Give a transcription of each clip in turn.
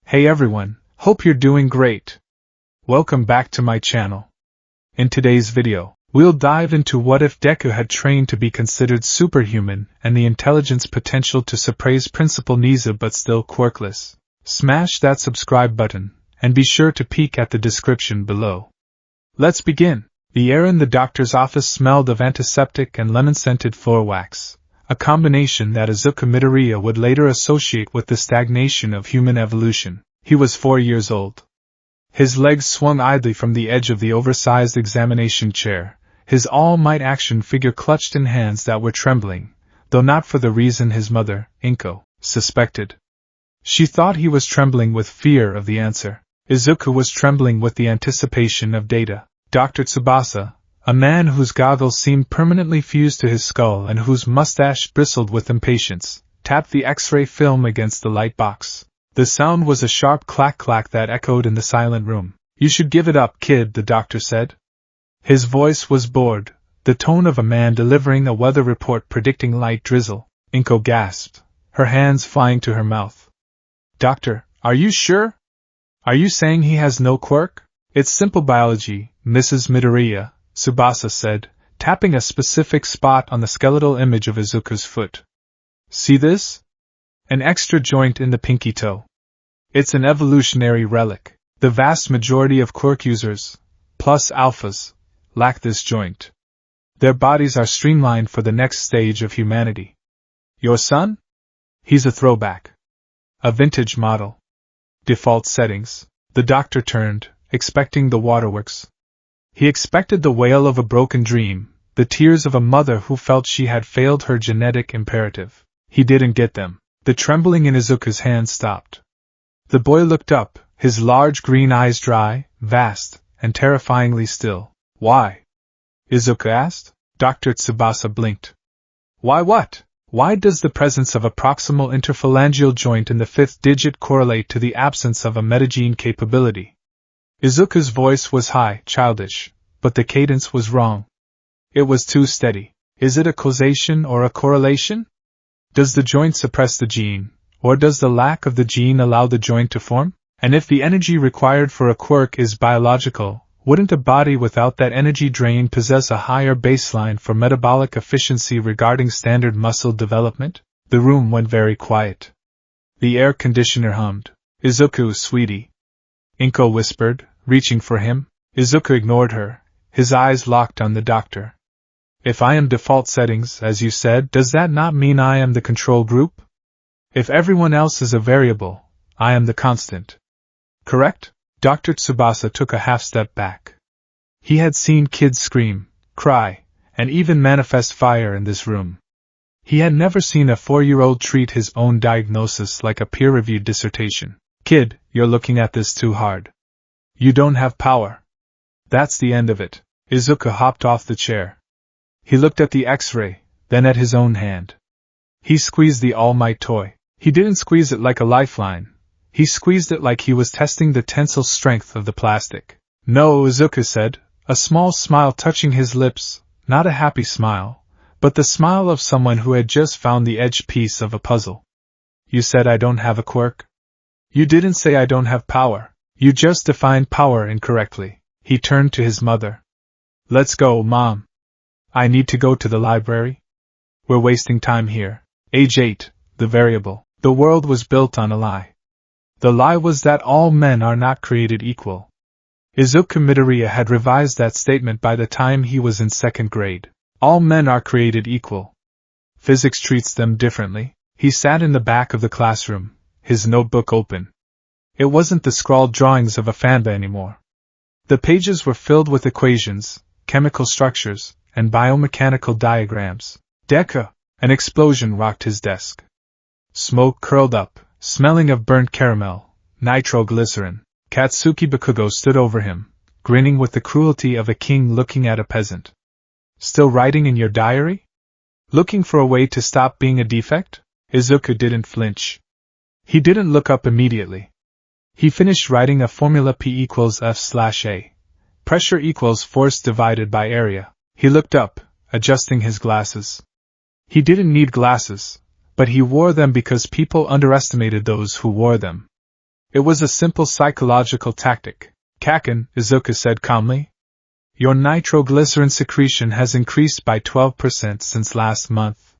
Hey everyone, hope you're doing great. Welcome back to my channel. In today's video, we'll dive into what if Deku had trained to be considered superhuman and the intelligence potential to surpass Principal Niza but still quirkless. Smash that subscribe button, and be sure to peek at the description below. Let's begin. The air in the doctor's office smelled of antiseptic and lemon-scented floor wax, a combination that Izuku Midoriya would later associate with the stagnation of human evolution. He was 4 years old. His legs swung idly from the edge of the oversized examination chair, his all-might action figure clutched in hands that were trembling, though not for the reason his mother, Inko, suspected. She thought he was trembling with fear of the answer. Izuku was trembling with the anticipation of data. Dr. Tsubasa, a man whose goggles seemed permanently fused to his skull and whose mustache bristled with impatience, tapped the X-ray film against the light box. The sound was a sharp clack-clack that echoed in the silent room. "You should give it up, kid," the doctor said. His voice was bored, the tone of a man delivering a weather report predicting light drizzle. Inko gasped, her hands flying to her mouth. "Doctor, are you sure? Are you saying he has no quirk?" "It's simple biology, Mrs. Midoriya," Tsubasa said, tapping a specific spot on the skeletal image of Izuku's foot. "See this? An extra joint in the pinky toe. It's an evolutionary relic. The vast majority of quirk users, plus alphas, lack this joint. Their bodies are streamlined for the next stage of humanity. Your son? He's a throwback. A vintage model. Default settings." The doctor turned, expecting the waterworks. He expected the wail of a broken dream, the tears of a mother who felt she had failed her genetic imperative. He didn't get them. The trembling in Izuku's hand stopped. The boy looked up, his large green eyes dry, vast, and terrifyingly still. "Why?" Izuku asked. Dr. Tsubasa blinked. "Why what? Why does the presence of a proximal interphalangeal joint in the fifth digit correlate to the absence of a metagene capability?" Izuku's voice was high, childish, but the cadence was wrong. It was too steady. "Is it a causation or a correlation? Does the joint suppress the gene, or does the lack of the gene allow the joint to form? And if the energy required for a quirk is biological, wouldn't a body without that energy drain possess a higher baseline for metabolic efficiency regarding standard muscle development?" The room went very quiet. The air conditioner hummed. "Izuku, sweetie," Inko whispered, reaching for him. Izuku ignored her, his eyes locked on the doctor. "If I am default settings, as you said, does that not mean I am the control group? If everyone else is a variable, I am the constant. Correct?" Dr. Tsubasa took a half-step back. He had seen kids scream, cry, and even manifest fire in this room. He had never seen a 4-year-old treat his own diagnosis like a peer-reviewed dissertation. "Kid, you're looking at this too hard. You don't have power. That's the end of it." Izuku hopped off the chair. He looked at the X-ray, then at his own hand. He squeezed the all-might toy. He didn't squeeze it like a lifeline. He squeezed it like he was testing the tensile strength of the plastic. "No," Izuku said, a small smile touching his lips, not a happy smile, but the smile of someone who had just found the edge piece of a puzzle. "You said I don't have a quirk? You didn't say I don't have power. You just defined power incorrectly." He turned to his mother. "Let's go, Mom. I need to go to the library. We're wasting time here." Age 8, the variable. The world was built on a lie. The lie was that all men are not created equal. Izuku Midoriya had revised that statement by the time he was in 2nd grade. All men are created equal. Physics treats them differently. He sat in the back of the classroom, his notebook open. It wasn't the scrawled drawings of a fanda anymore. The pages were filled with equations, chemical structures, and biomechanical diagrams. "Deku!" An explosion rocked his desk. Smoke curled up, smelling of burnt caramel, nitroglycerin. Katsuki Bakugo stood over him, grinning with the cruelty of a king looking at a peasant. "Still writing in your diary? Looking for a way to stop being a defect?" Izuku didn't flinch. He didn't look up immediately. He finished writing a formula P equals F/A. Pressure equals force divided by area. He looked up, adjusting his glasses. He didn't need glasses, but he wore them because people underestimated those who wore them. It was a simple psychological tactic. Kaken, Izuku said calmly. Your nitroglycerin secretion has increased by 12% since last month.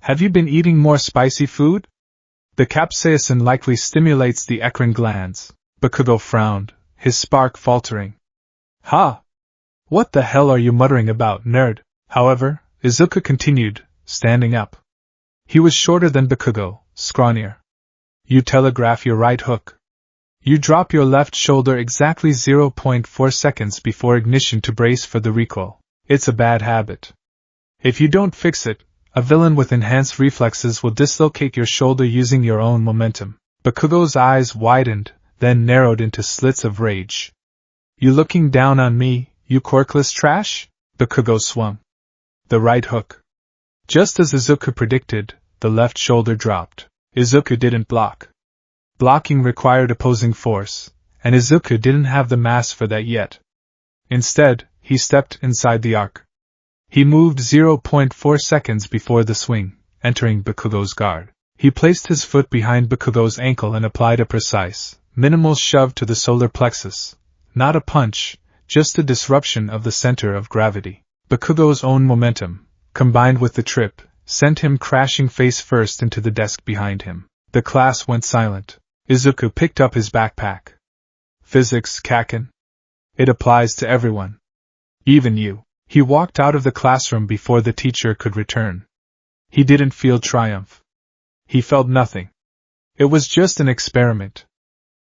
Have you been eating more spicy food? The capsaicin likely stimulates the eccrine glands. Bakugo frowned, his spark faltering. Ha! What the hell are you muttering about, nerd? However, Izuku continued, standing up. He was shorter than Bakugo, scrawnier. You telegraph your right hook. You drop your left shoulder exactly 0.4 seconds before ignition to brace for the recoil. It's a bad habit. If you don't fix it, a villain with enhanced reflexes will dislocate your shoulder using your own momentum. Bakugo's eyes widened, then narrowed into slits of rage. You looking down on me, you quirkless trash? Bakugo swung the right hook. Just as Izuku predicted, the left shoulder dropped. Izuku didn't block. Blocking required opposing force, and Izuku didn't have the mass for that yet. Instead, he stepped inside the arc. He moved 0.4 seconds before the swing, entering Bakugo's guard. He placed his foot behind Bakugo's ankle and applied a precise, minimal shove to the solar plexus. Not a punch, just a disruption of the center of gravity. Bakugo's own momentum, combined with the trip, sent him crashing face first into the desk behind him. The class went silent. Izuku picked up his backpack. Physics, Kaken. It applies to everyone. Even you. He walked out of the classroom before the teacher could return. He didn't feel triumph. He felt nothing. It was just an experiment.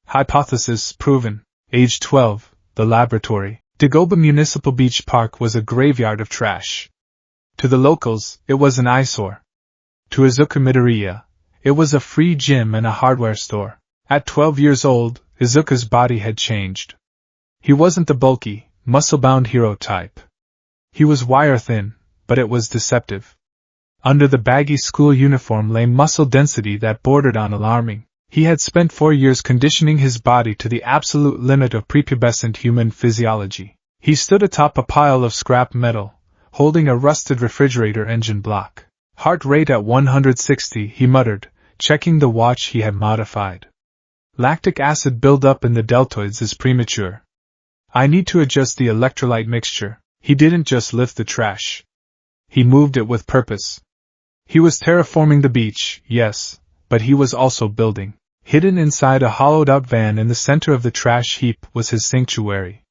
Hypothesis proven. Age 12, the laboratory. Dagoba Municipal Beach Park was a graveyard of trash. To the locals, it was an eyesore. To Izuku Midoriya, it was a free gym and a hardware store. At 12 years old, Izuku's body had changed. He wasn't the bulky, muscle-bound hero type. He was wire-thin, but it was deceptive. Under the baggy school uniform lay muscle density that bordered on alarming. He had spent 4 years conditioning his body to the absolute limit of prepubescent human physiology. He stood atop a pile of scrap metal, holding a rusted refrigerator engine block. Heart rate at 160, he muttered, checking the watch he had modified. Lactic acid buildup in the deltoids is premature. I need to adjust the electrolyte mixture. He didn't just lift the trash. He moved it with purpose. He was terraforming the beach, yes, but he was also building. Hidden inside a hollowed-out van in the center of the trash heap was his sanctuary.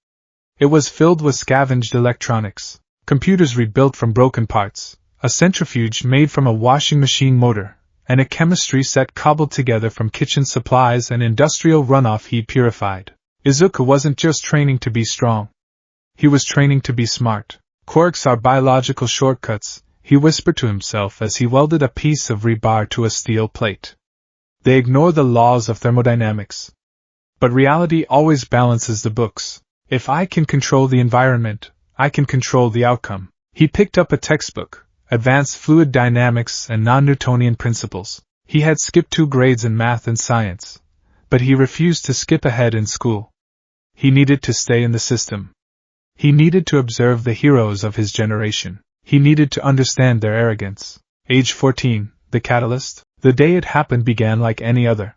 It was filled with scavenged electronics, computers rebuilt from broken parts, a centrifuge made from a washing machine motor, and a chemistry set cobbled together from kitchen supplies and industrial runoff he purified. Izuku wasn't just training to be strong. He was training to be smart. Quirks are biological shortcuts, he whispered to himself as he welded a piece of rebar to a steel plate. They ignore the laws of thermodynamics. But reality always balances the books. If I can control the environment, I can control the outcome. He picked up a textbook, Advanced Fluid Dynamics and Non-Newtonian Principles. He had skipped 2 grades in math and science, but he refused to skip ahead in school. He needed to stay in the system. He needed to observe the heroes of his generation. He needed to understand their arrogance. Age 14, the catalyst. The day it happened began like any other.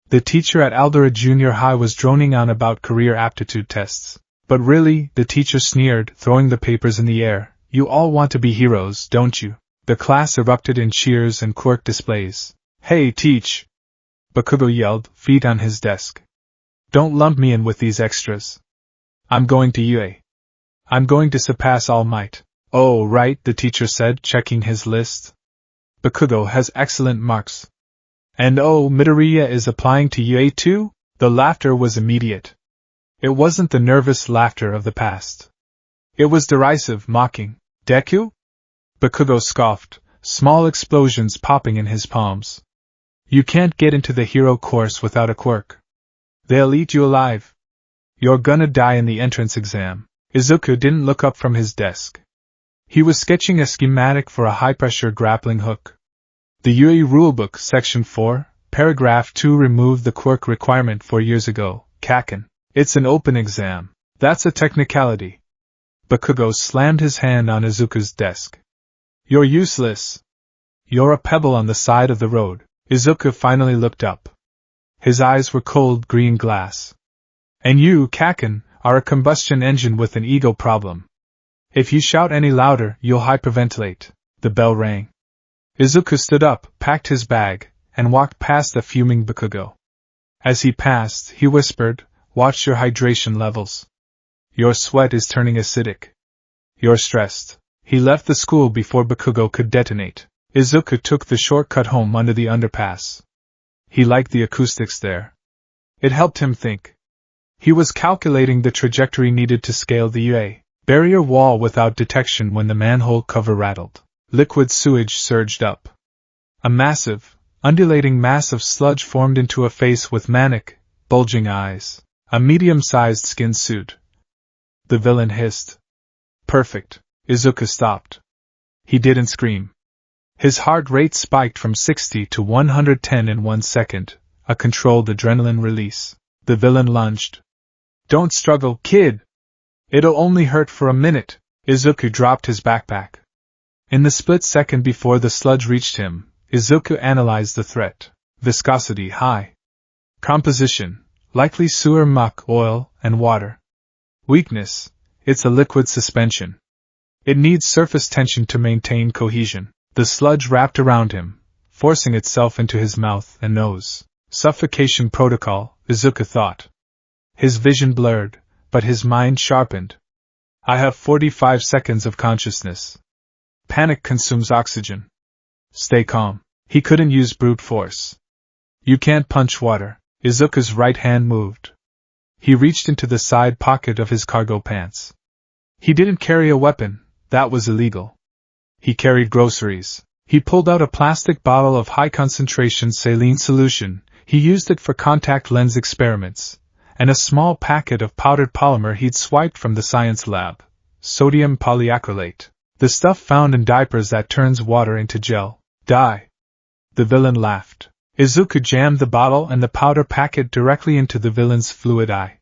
The teacher at Aldera Junior High was droning on about career aptitude tests. But really, the teacher sneered, throwing the papers in the air. You all want to be heroes, don't you? The class erupted in cheers and Quirk displays. Hey, teach! Bakugo yelled, feet on his desk. Don't lump me in with these extras. I'm going to UA. I'm going to surpass All Might. Oh, right, the teacher said, checking his list. Bakugo has excellent marks. And oh, Midoriya is applying to UA too? The laughter was immediate. It wasn't the nervous laughter of the past. It was derisive, mocking. Deku? Bakugo scoffed, small explosions popping in his palms. You can't get into the hero course without a quirk. They'll eat you alive. You're gonna die in the entrance exam. Izuku didn't look up from his desk. He was sketching a schematic for a high-pressure grappling hook. The UE Rulebook, Section 4, Paragraph 2 removed the quirk requirement 4 years ago. Kaken. It's an open exam. That's a technicality. Bakugo slammed his hand on Izuku's desk. You're useless. You're a pebble on the side of the road. Izuku finally looked up. His eyes were cold green glass. And you, Kaken, are a combustion engine with an ego problem. If you shout any louder, you'll hyperventilate. The bell rang. Izuku stood up, packed his bag, and walked past the fuming Bakugo. As he passed, he whispered, "Watch your hydration levels. Your sweat is turning acidic. You're stressed." He left the school before Bakugo could detonate. Izuku took the shortcut home under the underpass. He liked the acoustics there. It helped him think. He was calculating the trajectory needed to scale the UA barrier wall without detection when the manhole cover rattled. Liquid sewage surged up. A massive, undulating mass of sludge formed into a face with manic, bulging eyes. A medium-sized skin suit. The villain hissed. Perfect. Izuku stopped. He didn't scream. His heart rate spiked from 60 to 110 in 1 second, a controlled adrenaline release. The villain lunged. "Don't struggle, kid! It'll only hurt for a minute." Izuku dropped his backpack. In the split second before the sludge reached him, Izuku analyzed the threat. Viscosity high. Composition, likely sewer muck, oil, and water. Weakness, it's a liquid suspension. It needs surface tension to maintain cohesion. The sludge wrapped around him, forcing itself into his mouth and nose. Suffocation protocol, Izuku thought. His vision blurred, but his mind sharpened. I have 45 seconds of consciousness. Panic consumes oxygen. Stay calm. He couldn't use brute force. You can't punch water. Izuku's right hand moved. He reached into the side pocket of his cargo pants. He didn't carry a weapon, that was illegal. He carried groceries. He pulled out a plastic bottle of high-concentration saline solution, he used it for contact lens experiments, and a small packet of powdered polymer he'd swiped from the science lab, sodium polyacrylate, the stuff found in diapers that turns water into gel. Die. The villain laughed. Izuku jammed the bottle and the powder packet directly into the villain's fluid eye.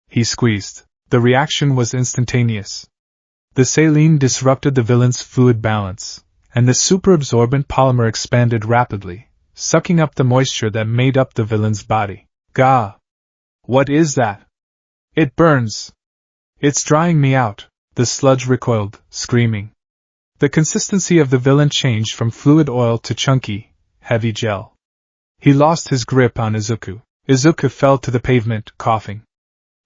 He squeezed. The reaction was instantaneous. The saline disrupted the villain's fluid balance, and the superabsorbent polymer expanded rapidly, sucking up the moisture that made up the villain's body. Gah! What is that? It burns! It's drying me out. The sludge recoiled, screaming. The consistency of the villain changed from fluid oil to chunky, heavy gel. He lost his grip on Izuku. Izuku fell to the pavement, coughing.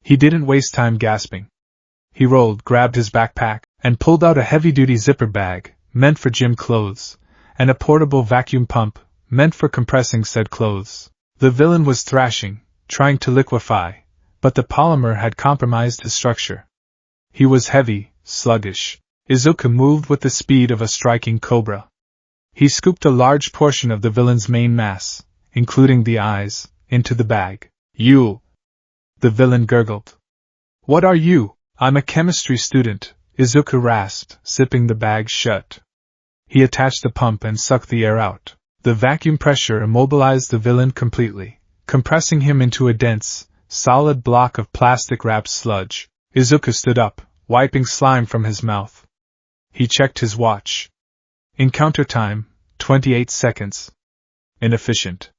He didn't waste time gasping. He rolled, grabbed his backpack, and pulled out a heavy-duty zipper bag, meant for gym clothes, and a portable vacuum pump, meant for compressing said clothes. The villain was thrashing, trying to liquefy, but the polymer had compromised his structure. He was heavy, sluggish. Izuku moved with the speed of a striking cobra. He scooped a large portion of the villain's main mass, including the eyes, into the bag. You! The villain gurgled. What are you? I'm a chemistry student, Izuku rasped, zipping the bag shut. He attached the pump and sucked the air out. The vacuum pressure immobilized the villain completely, compressing him into a dense, solid block of plastic-wrapped sludge. Izuku stood up, wiping slime from his mouth. He checked his watch. Encounter time, 28 seconds. Inefficient.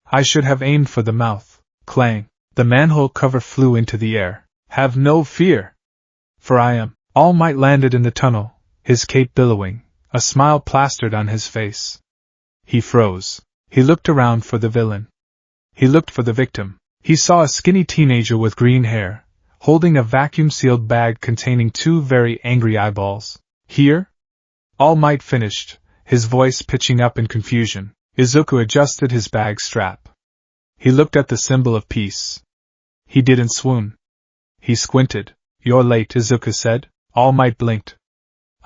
I should have aimed for the mouth. Clang. The manhole cover flew into the air. Have no fear. For I am. All Might landed in the tunnel, his cape billowing, a smile plastered on his face. He froze. He looked around for the villain. He looked for the victim. He saw a skinny teenager with green hair, holding a vacuum-sealed bag containing 2 very angry eyeballs. Here? All Might finished, his voice pitching up in confusion. Izuku adjusted his bag strap. He looked at the symbol of peace. He didn't swoon. He squinted. You're late, Izuku said. All Might blinked.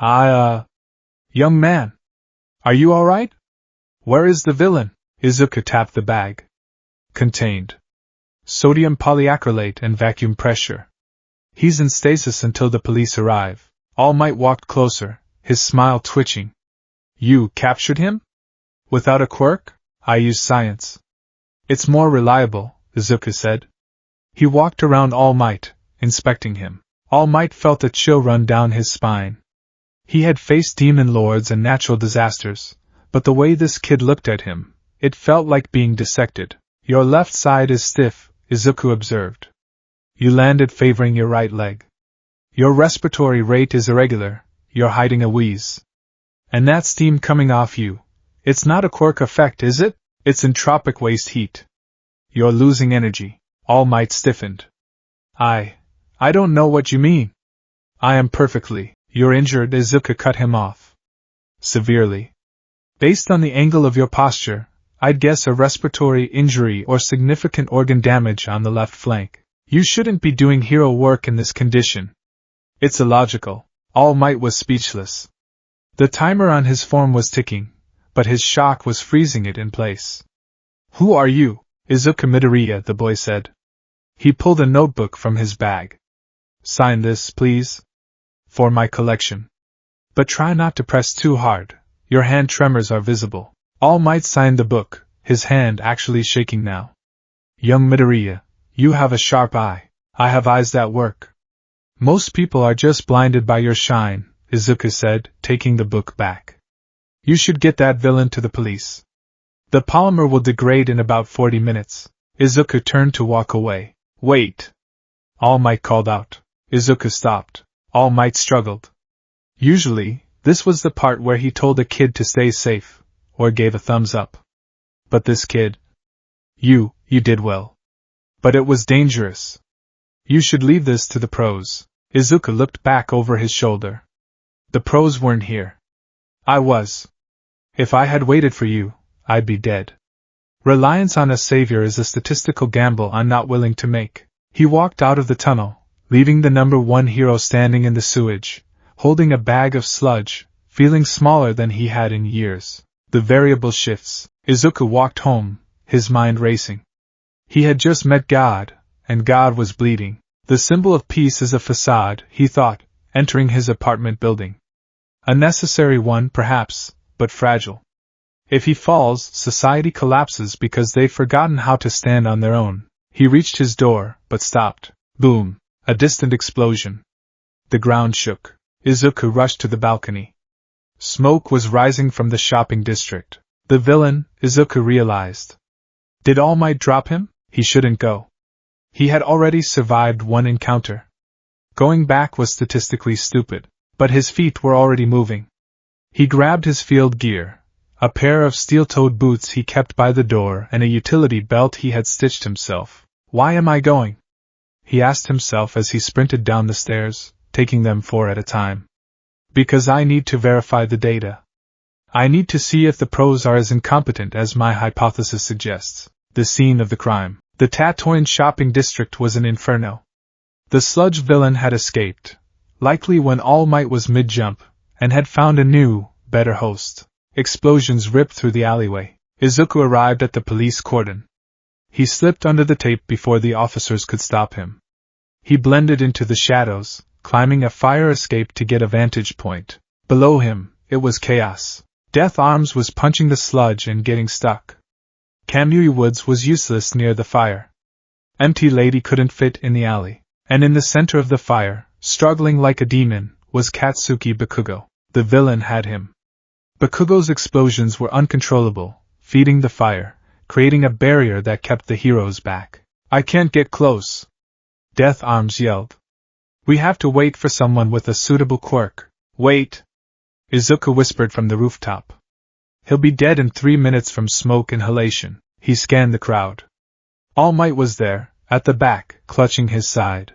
Young man. Are you alright? Where is the villain? Izuku tapped the bag. Contained. Sodium polyacrylate and vacuum pressure. He's in stasis until the police arrive. All Might walked closer, his smile twitching. You captured him? Without a quirk? I use science. It's more reliable, Izuku said. He walked around All Might, inspecting him. All Might felt a chill run down his spine. He had faced demon lords and natural disasters, but the way this kid looked at him, it felt like being dissected. Your left side is stiff, Izuku observed. You landed favoring your right leg. Your respiratory rate is irregular, you're hiding a wheeze. And that steam coming off you, it's not a Quirk effect, is it? It's entropic waste heat. You're losing energy. All Might stiffened. I don't know what you mean. I am perfectly. You're injured, Izuku cut him off. Severely. Based on the angle of your posture, I'd guess a respiratory injury or significant organ damage on the left flank. You shouldn't be doing hero work in this condition. It's illogical. All Might was speechless. The timer on his form was ticking, but his shock was freezing it in place. Who are you? Izuku Midoriya, the boy said. He pulled a notebook from his bag. Sign this, please. For my collection. But try not to press too hard, your hand tremors are visible. All Might signed the book, his hand actually shaking now. Young Midoriya, you have a sharp eye. I have eyes that work. Most people are just blinded by your shine, Izuku said, taking the book back. You should get that villain to the police. The polymer will degrade in about 40 minutes. Izuku turned to walk away. Wait! All Might called out. Izuku stopped. All Might struggled. Usually, this was the part where he told a kid to stay safe, or gave a thumbs up. But this kid... You did well. But it was dangerous. You should leave this to the pros. Izuku looked back over his shoulder. The pros weren't here. I was. If I had waited for you, I'd be dead. Reliance on a savior is a statistical gamble I'm not willing to make. He walked out of the tunnel, leaving the number one hero standing in the sewage, holding a bag of sludge, feeling smaller than he had in years. The variable shifts. Izuku walked home, his mind racing. He had just met God, and God was bleeding. The symbol of peace is a facade, he thought, entering his apartment building. A necessary one, perhaps, but fragile. If he falls, society collapses because they've forgotten how to stand on their own. He reached his door, but stopped. Boom! A distant explosion. The ground shook. Izuku rushed to the balcony. Smoke was rising from the shopping district. The villain, Izuku realized. Did All Might drop him? He shouldn't go. He had already survived one encounter. Going back was statistically stupid, but his feet were already moving. He grabbed his field gear, a pair of steel-toed boots he kept by the door and a utility belt he had stitched himself. Why am I going? He asked himself as he sprinted down the stairs, taking them 4 at a time. Because I need to verify the data. I need to see if the pros are as incompetent as my hypothesis suggests. The scene of the crime. The Tatooine shopping district was an inferno. The sludge villain had escaped, likely when All Might was mid-jump, and had found a new, better host. Explosions ripped through the alleyway. Izuku arrived at the police cordon. He slipped under the tape before the officers could stop him. He blended into the shadows, climbing a fire escape to get a vantage point. Below him, it was chaos. Death Arms was punching the sludge and getting stuck. Kamui Woods was useless near the fire. Empty Lady couldn't fit in the alley. And in the center of the fire, struggling like a demon, was Katsuki Bakugo. The villain had him. Bakugo's explosions were uncontrollable, feeding the fire, creating a barrier that kept the heroes back. I can't get close. Death Arms yelled. We have to wait for someone with a suitable quirk. Wait! Izuku whispered from the rooftop. He'll be dead in 3 minutes from smoke inhalation. He scanned the crowd. All Might was there, at the back, clutching his side.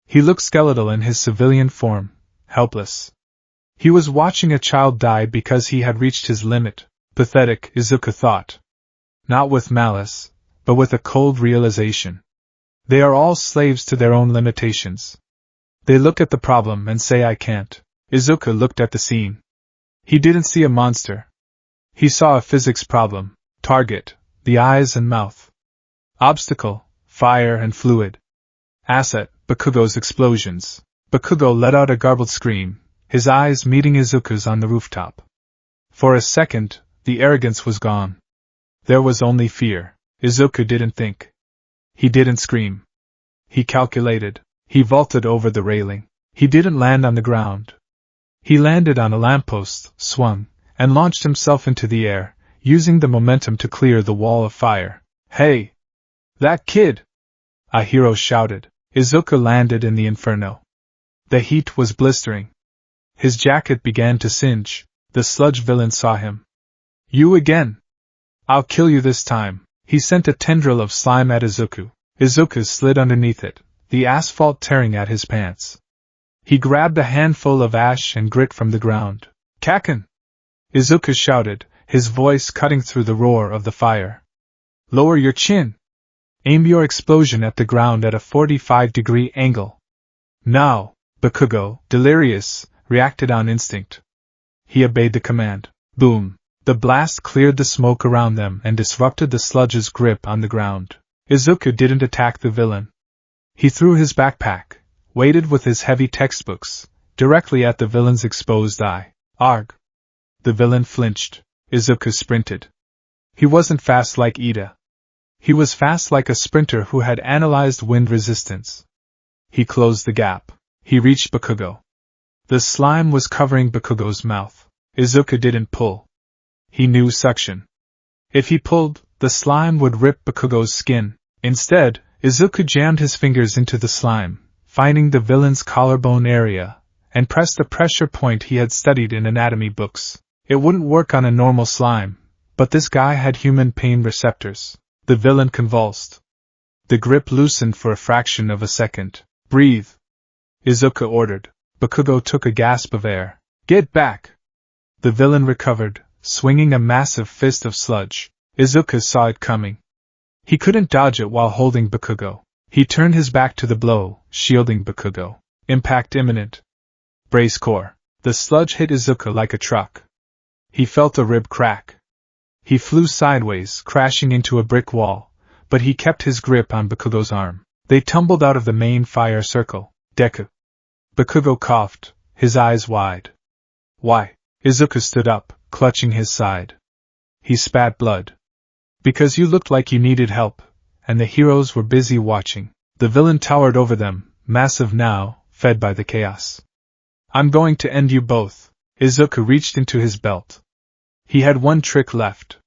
He looked skeletal in his civilian form, helpless. He was watching a child die because he had reached his limit. Pathetic, Izuku thought. Not with malice, but with a cold realization. They are all slaves to their own limitations. They look at the problem and say I can't. Izuku looked at the scene. He didn't see a monster. He saw a physics problem. Target, the eyes and mouth. Obstacle, fire and fluid. Asset, Bakugo's explosions. Bakugo let out a garbled scream, his eyes meeting Izuku's on the rooftop. For a second, the arrogance was gone. There was only fear. Izuku didn't think. He didn't scream. He calculated. He vaulted over the railing. He didn't land on the ground. He landed on a lamppost, swung, and launched himself into the air, using the momentum to clear the wall of fire. Hey! That kid! A hero shouted. Izuku landed in the inferno. The heat was blistering. His jacket began to singe. The sludge villain saw him. You again! I'll kill you this time. He sent a tendril of slime at Izuku. Izuku slid underneath it, the asphalt tearing at his pants. He grabbed a handful of ash and grit from the ground. Kaken! Izuku shouted, his voice cutting through the roar of the fire. Lower your chin! Aim your explosion at the ground at a 45-degree angle. Now! Bakugo, delirious, reacted on instinct. He obeyed the command. Boom! The blast cleared the smoke around them and disrupted the sludge's grip on the ground. Izuku didn't attack the villain. He threw his backpack, weighted with his heavy textbooks, directly at the villain's exposed eye. Arg! The villain flinched. Izuku sprinted. He wasn't fast like Ida. He was fast like a sprinter who had analyzed wind resistance. He closed the gap. He reached Bakugo. The slime was covering Bakugo's mouth. Izuku didn't pull. He knew suction. If he pulled, the slime would rip Bakugo's skin. Instead, Izuku jammed his fingers into the slime, finding the villain's collarbone area, and pressed the pressure point he had studied in anatomy books. It wouldn't work on a normal slime, but this guy had human pain receptors. The villain convulsed. The grip loosened for a fraction of a second. Breathe! Izuku ordered. Bakugo took a gasp of air. Get back! The villain recovered, swinging a massive fist of sludge. Izuku saw it coming. He couldn't dodge it while holding Bakugo. He turned his back to the blow, shielding Bakugo. Impact imminent. Brace core. The sludge hit Izuku like a truck. He felt a rib crack. He flew sideways, crashing into a brick wall, but he kept his grip on Bakugo's arm. They tumbled out of the main fire circle. Deku. Bakugo coughed, his eyes wide. Why? Izuku stood up, clutching his side. He spat blood. Because you looked like you needed help, and the heroes were busy watching. The villain towered over them, massive now, fed by the chaos. I'm going to end you both. Izuku reached into his belt. He had one trick left.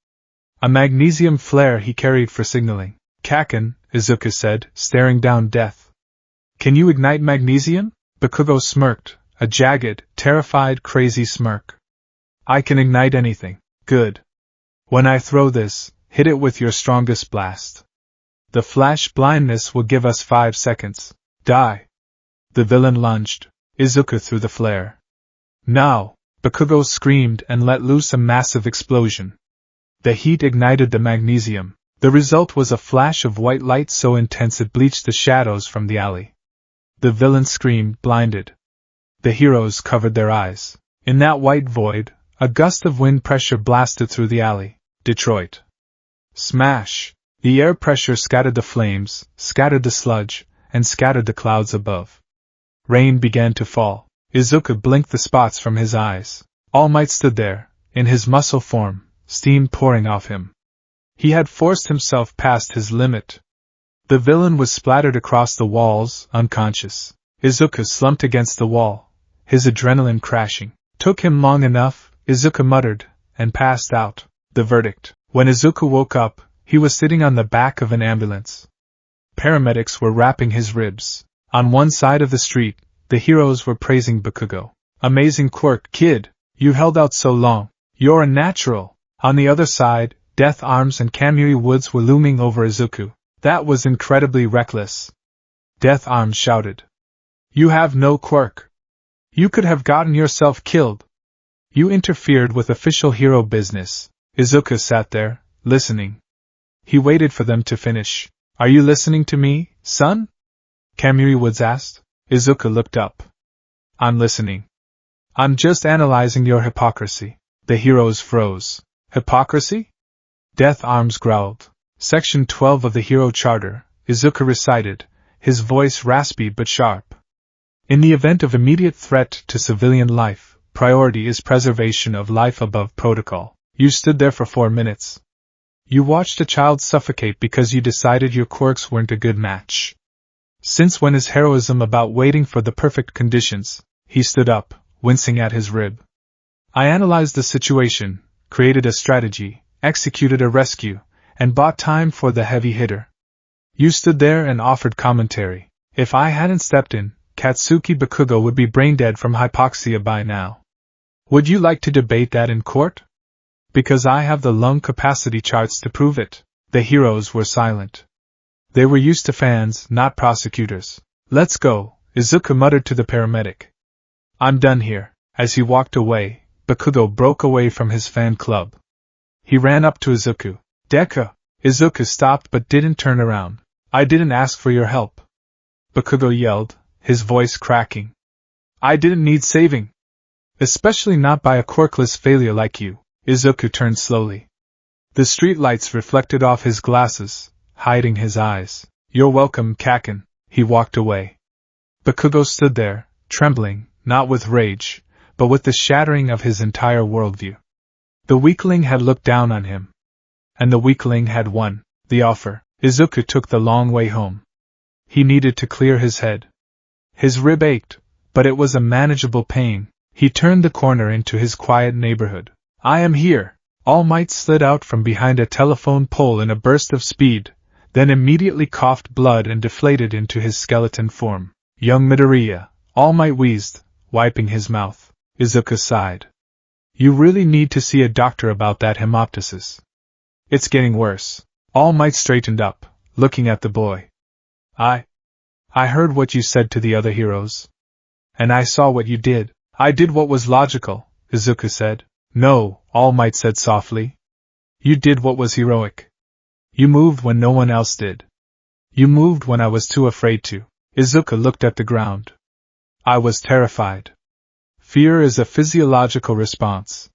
A magnesium flare he carried for signaling. Kaken, Izuku said, staring down death. Can you ignite magnesium? Bakugo smirked, a jagged, terrified, crazy smirk. I can ignite anything. Good. When I throw this, hit it with your strongest blast. The flash blindness will give us 5 seconds. Die. The villain lunged. Izuku threw the flare. Now! Bakugo screamed and let loose a massive explosion. The heat ignited the magnesium. The result was a flash of white light so intense it bleached the shadows from the alley. The villain screamed, blinded. The heroes covered their eyes. In that white void, a gust of wind pressure blasted through the alley. Detroit. Smash! The air pressure scattered the flames, scattered the sludge, and scattered the clouds above. Rain began to fall. Izuku blinked the spots from his eyes. All Might stood there, in his muscle form, steam pouring off him. He had forced himself past his limit. The villain was splattered across the walls, unconscious. Izuku slumped against the wall, his adrenaline crashing. Took him long enough, Izuku muttered, and passed out. The verdict. When Izuku woke up, he was sitting on the back of an ambulance. Paramedics were wrapping his ribs. On one side of the street, the heroes were praising Bakugo. Amazing Quirk, kid! You held out so long. You're a natural. On the other side, Death Arms and Kamui Woods were looming over Izuku. That was incredibly reckless. Death Arms shouted. You have no quirk. You could have gotten yourself killed. You interfered with official hero business. Izuku sat there, listening. He waited for them to finish. Are you listening to me, son? Kamui Woods asked. Izuku looked up. I'm listening. I'm just analyzing your hypocrisy. The heroes froze. Hypocrisy? Death Arms growled. Section 12 of the Hero Charter, Izuku recited, his voice raspy but sharp. In the event of immediate threat to civilian life, priority is preservation of life above protocol. You stood there for 4 minutes. You watched a child suffocate because you decided your quirks weren't a good match. Since when is heroism about waiting for the perfect conditions? He stood up, wincing at his rib. I analyzed the situation, created a strategy, executed a rescue, and bought time for the heavy hitter. You stood there and offered commentary. If I hadn't stepped in, Katsuki Bakugo would be brain-dead from hypoxia by now. Would you like to debate that in court? Because I have the lung capacity charts to prove it. The heroes were silent. They were used to fans, not prosecutors. Let's go, Izuku muttered to the paramedic. I'm done here. As he walked away, Bakugo broke away from his fan club. He ran up to Izuku. Deku! Izuku stopped but didn't turn around. I didn't ask for your help. Bakugo yelled, his voice cracking. I didn't need saving. Especially not by a quirkless failure like you. Izuku turned slowly. The streetlights reflected off his glasses, hiding his eyes. You're welcome, Kaken. He walked away. Bakugo stood there, trembling, not with rage, but with the shattering of his entire worldview. The weakling had looked down on him. And the weakling had won the offer. Izuku took the long way home. He needed to clear his head. His rib ached, but it was a manageable pain. He turned the corner into his quiet neighborhood. I am here! All Might slid out from behind a telephone pole in a burst of speed, then immediately coughed blood and deflated into his skeleton form. Young Midoriya, All Might wheezed, wiping his mouth. Izuku sighed. You really need to see a doctor about that hemoptysis. It's getting worse. All Might straightened up, looking at the boy. I heard what you said to the other heroes. And I saw what you did. I did what was logical, Izuku said. No, All Might said softly. You did what was heroic. You moved when no one else did. You moved when I was too afraid to. Izuku looked at the ground. I was terrified. Fear is a physiological response.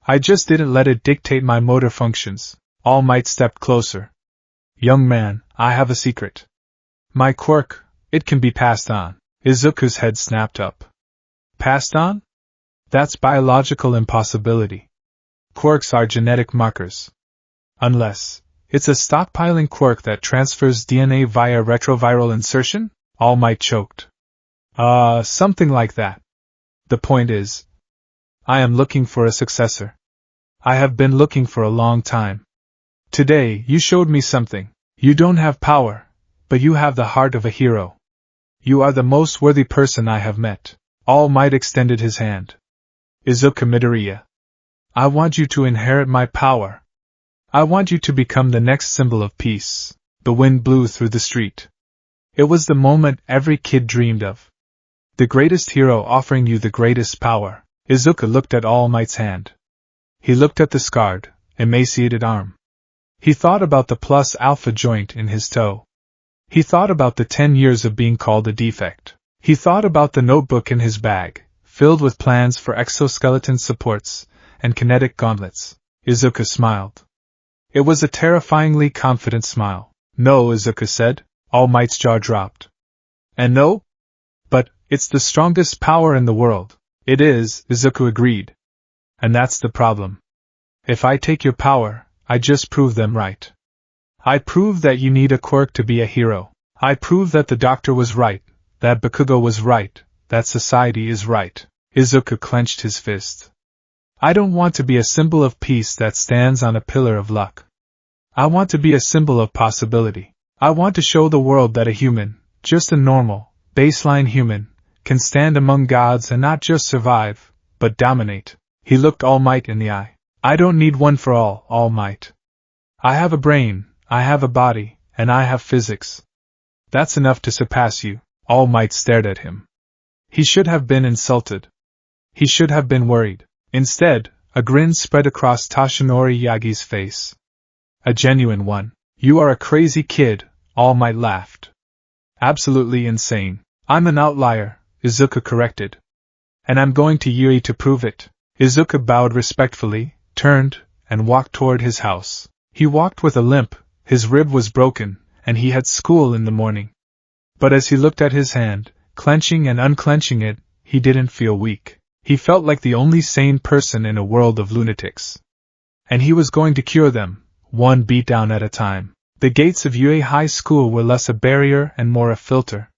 I just didn't let it dictate my motor functions. All Might stepped closer. Young man, I have a secret. My quirk, it can be passed on. Izuku's head snapped up. Passed on? That's biological impossibility. Quirks are genetic markers. Unless it's a stockpiling quirk that transfers DNA via retroviral insertion? All Might choked. Something like that. The point is, I am looking for a successor. I have been looking for a long time. Today, you showed me something. You don't have power, but you have the heart of a hero. You are the most worthy person I have met. All Might extended his hand. Izuku Midoriya. I want you to inherit my power. I want you to become the next symbol of peace. The wind blew through the street. It was the moment every kid dreamed of. The greatest hero offering you the greatest power. Izuku looked at All Might's hand. He looked at the scarred, emaciated arm. He thought about the plus alpha joint in his toe. He thought about the 10 years of being called a defect. He thought about the notebook in his bag, filled with plans for exoskeleton supports and kinetic gauntlets. Izuku smiled. It was a terrifyingly confident smile. No, Izuku said. All Might's jaw dropped. And no? But it's the strongest power in the world. It is, Izuku agreed. And that's the problem. If I take your power, I just prove them right. I prove that you need a quirk to be a hero. I prove that the doctor was right, that Bakugo was right, that society is right. Izuku clenched his fist. I don't want to be a symbol of peace that stands on a pillar of luck. I want to be a symbol of possibility. I want to show the world that a human, just a normal, baseline human, can stand among gods and not just survive, but dominate. He looked All Might in the eye. I don't need one for All Might. I have a brain, I have a body, and I have physics. That's enough to surpass you. All Might stared at him. He should have been insulted. He should have been worried. Instead, a grin spread across Toshinori Yagi's face. A genuine one. You are a crazy kid, All Might laughed. Absolutely insane. I'm an outlier, Izuku corrected. And I'm going to Yui to prove it. Izuku bowed respectfully, turned, and walked toward his house. He walked with a limp, his rib was broken, and he had school in the morning. But as he looked at his hand, clenching and unclenching it, he didn't feel weak. He felt like the only sane person in a world of lunatics. And he was going to cure them, one beatdown at a time. The gates of Yui High School were less a barrier and more a filter.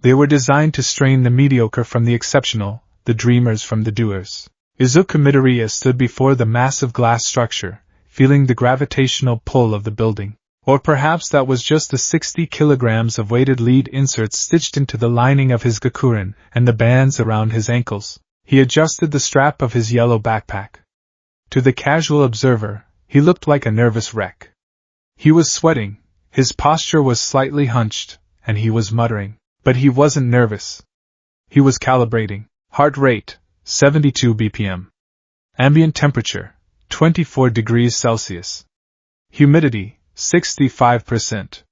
They were designed to strain the mediocre from the exceptional, the dreamers from the doers. Izuku Midoriya stood before the massive glass structure, feeling the gravitational pull of the building. Or perhaps that was just the 60 kilograms of weighted lead inserts stitched into the lining of his gakurin and the bands around his ankles. He adjusted the strap of his yellow backpack. To the casual observer, he looked like a nervous wreck. He was sweating, his posture was slightly hunched, and he was muttering. But he wasn't nervous. He was calibrating. Heart rate, 72 BPM. Ambient temperature, 24 degrees Celsius. Humidity, 65%.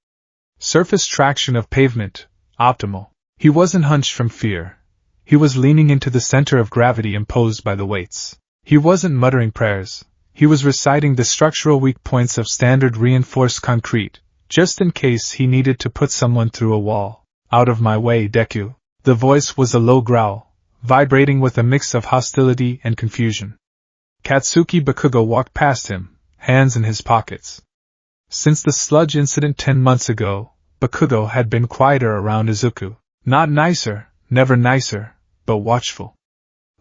Surface traction of pavement, optimal. He wasn't hunched from fear. He was leaning into the center of gravity imposed by the weights. He wasn't muttering prayers. He was reciting the structural weak points of standard reinforced concrete, just in case he needed to put someone through a wall. Out of my way, Deku. The voice was a low growl, vibrating with a mix of hostility and confusion. Katsuki Bakugo walked past him, hands in his pockets. Since the sludge incident 10 months ago, Bakugo had been quieter around Izuku. Not nicer, never nicer, but watchful.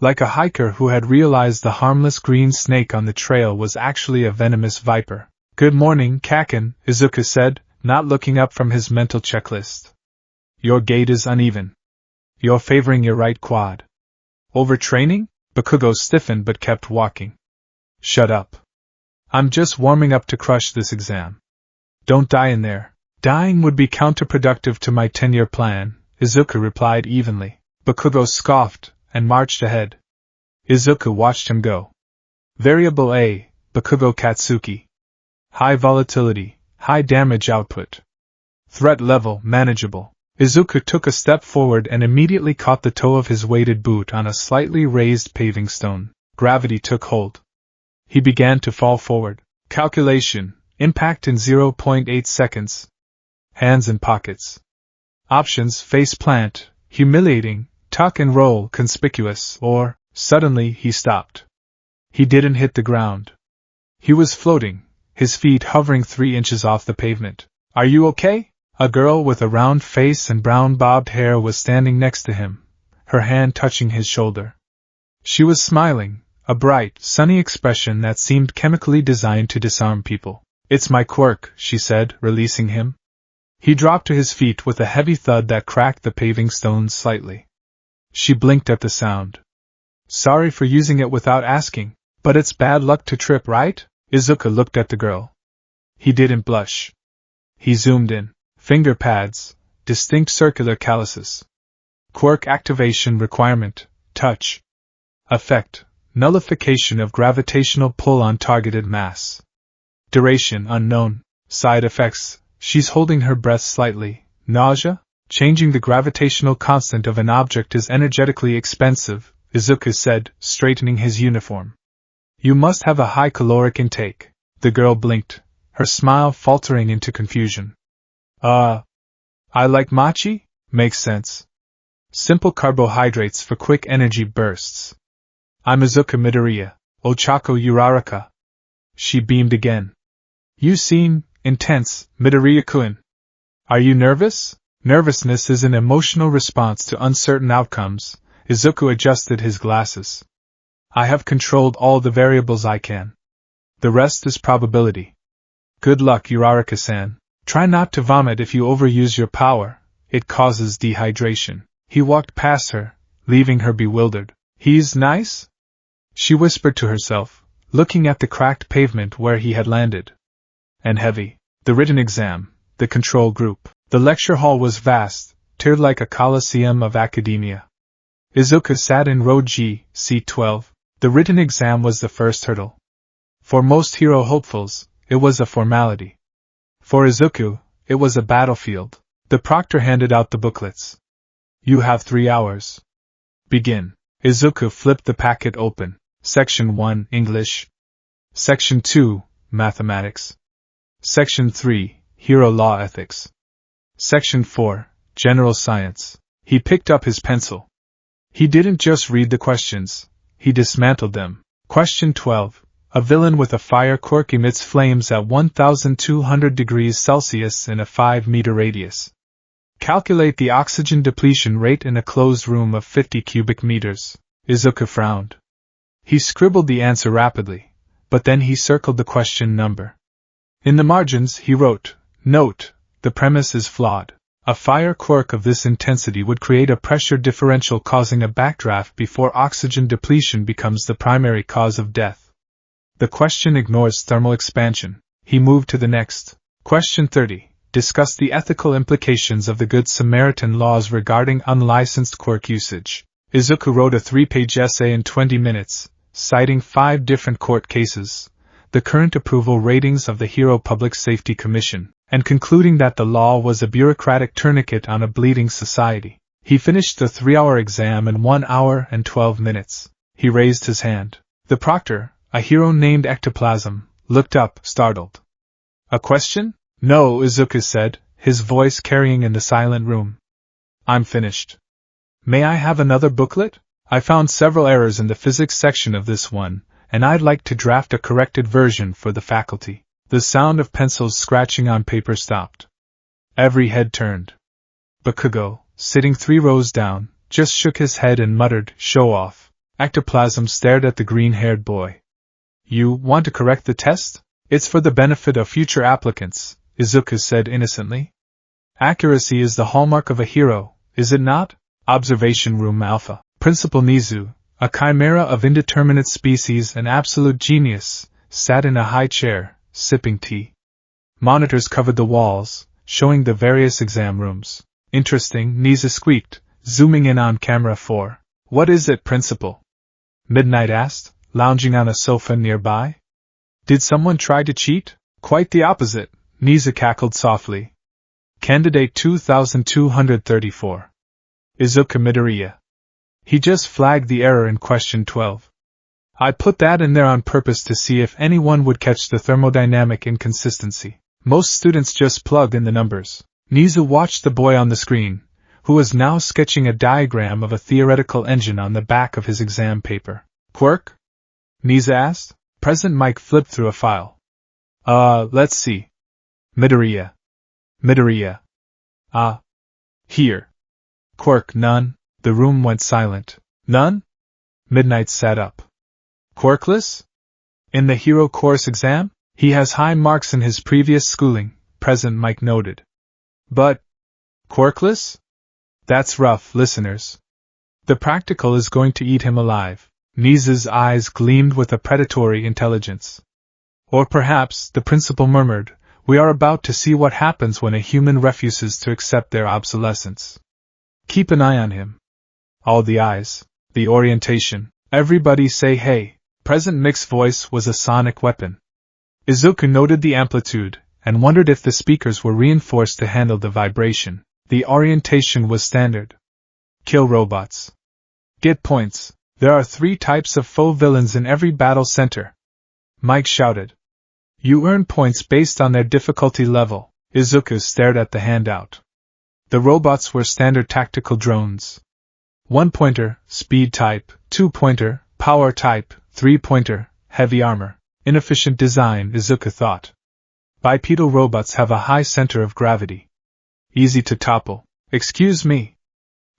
Like a hiker who had realized the harmless green snake on the trail was actually a venomous viper. Good morning, Kaken, Izuku said, not looking up from his mental checklist. Your gait is uneven. You're favoring your right quad. Overtraining? Bakugo stiffened but kept walking. Shut up. I'm just warming up to crush this exam. Don't die in there. Dying would be counterproductive to my 10-year plan, Izuku replied evenly. Bakugo scoffed and marched ahead. Izuku watched him go. Variable A, Bakugo Katsuki. High volatility, high damage output. Threat level, manageable. Izuku took a step forward and immediately caught the toe of his weighted boot on a slightly raised paving stone. Gravity took hold. He began to fall forward. Calculation, impact in 0.8 seconds. Hands in pockets. Options: face plant, humiliating, tuck and roll, conspicuous, or, suddenly he stopped. He didn't hit the ground. He was floating, his feet hovering 3 inches off the pavement. Are you okay? A girl with a round face and brown bobbed hair was standing next to him, her hand touching his shoulder. She was smiling, a bright, sunny expression that seemed chemically designed to disarm people. It's my Quirk, she said, releasing him. He dropped to his feet with a heavy thud that cracked the paving stones slightly. She blinked at the sound. Sorry for using it without asking, but it's bad luck to trip, right? Izuku looked at the girl. He didn't blush. He zoomed in. Finger pads, distinct circular calluses. Quirk activation requirement, touch. Effect, nullification of gravitational pull on targeted mass. Duration unknown. Side effects, she's holding her breath slightly. Nausea? Changing the gravitational constant of an object is energetically expensive, Izuku said, straightening his uniform. You must have a high caloric intake. The girl blinked, her smile faltering into confusion. I like mochi? Makes sense. Simple carbohydrates for quick energy bursts. I'm Izuku Midoriya, Ochako Uraraka. She beamed again. You seem intense, Midoriya-kun. Are you nervous? Nervousness is an emotional response to uncertain outcomes. Izuku adjusted his glasses. I have controlled all the variables I can. The rest is probability. Good luck, Uraraka-san. Try not to vomit if you overuse your power, it causes dehydration. He walked past her, leaving her bewildered. He's nice? She whispered to herself, looking at the cracked pavement where he had landed. And heavy. The written exam, the control group. The lecture hall was vast, tiered like a coliseum of academia. Izuku sat in row G, seat 12. The written exam was the first hurdle. For most hero hopefuls, it was a formality. For Izuku, it was a battlefield. The proctor handed out the booklets. You have 3 hours. Begin. Izuku flipped the packet open. Section 1, English. Section 2, Mathematics. Section 3, Hero Law Ethics. Section 4, General Science. He picked up his pencil. He didn't just read the questions, he dismantled them. Question 12. A villain with a fire quirk emits flames at 1,200 degrees Celsius in a 5-meter radius. Calculate the oxygen depletion rate in a closed room of 50 cubic meters. Izuku frowned. He scribbled the answer rapidly, but then he circled the question number. In the margins he wrote, Note: the premise is flawed. A fire quirk of this intensity would create a pressure differential causing a backdraft before oxygen depletion becomes the primary cause of death. The question ignores thermal expansion. He moved to the next. Question 30. Discuss the ethical implications of the Good Samaritan laws regarding unlicensed quirk usage. Izuku wrote a 3-page essay in 20 minutes, citing 5 different court cases, the current approval ratings of the Hero Public Safety Commission, and concluding that the law was a bureaucratic tourniquet on a bleeding society. He finished the 3-hour exam in 1 hour and 12 minutes. He raised his hand. The proctor, a hero named Ectoplasm, looked up, startled. A question? No, Izuku said, his voice carrying in the silent room. I'm finished. May I have another booklet? I found several errors in the physics section of this one, and I'd like to draft a corrected version for the faculty. The sound of pencils scratching on paper stopped. Every head turned. Bakugo, sitting 3 rows down, just shook his head and muttered, "Show off." Ectoplasm stared at the green-haired boy. You want to correct the test? It's for the benefit of future applicants, Izuku said innocently. Accuracy is the hallmark of a hero, is it not? Observation Room Alpha. Principal Nizu, a chimera of indeterminate species and absolute genius, sat in a high chair, sipping tea. Monitors covered the walls, showing the various exam rooms. Interesting, Nizu squeaked, zooming in on camera 4. What is it, Principal? Midnight asked, lounging on a sofa nearby. Did someone try to cheat? Quite the opposite, Nizu cackled softly. Candidate 2234. Izuku Midoriya. He just flagged the error in question 12. I put that in there on purpose to see if anyone would catch the thermodynamic inconsistency. Most students just plug in the numbers. Nizu watched the boy on the screen, who was now sketching a diagram of a theoretical engine on the back of his exam paper. Quirk? Nizu asked. President Mike flipped through a file. Let's see. Midoriya. Here. Quirk, none. The room went silent. None? Midnight sat up. Quirkless? In the hero course exam? He has high marks in his previous schooling, President Mike noted. But, quirkless? That's rough, listeners. The practical is going to eat him alive. Nizu's eyes gleamed with a predatory intelligence. Or perhaps, the principal murmured, we are about to see what happens when a human refuses to accept their obsolescence. Keep an eye on him. All the eyes, the orientation, everybody say hey. President Mick's voice was a sonic weapon. Izuku noted the amplitude, and wondered if the speakers were reinforced to handle the vibration. The orientation was standard. Kill robots. Get points. There are 3 types of faux villains in every battle center. Mike shouted. You earn points based on their difficulty level. Izuku stared at the handout. The robots were standard tactical drones. 1-pointer, speed type, 2-pointer, power type, 3-pointer, heavy armor. Inefficient design, Izuku thought. Bipedal robots have a high center of gravity. Easy to topple. Excuse me.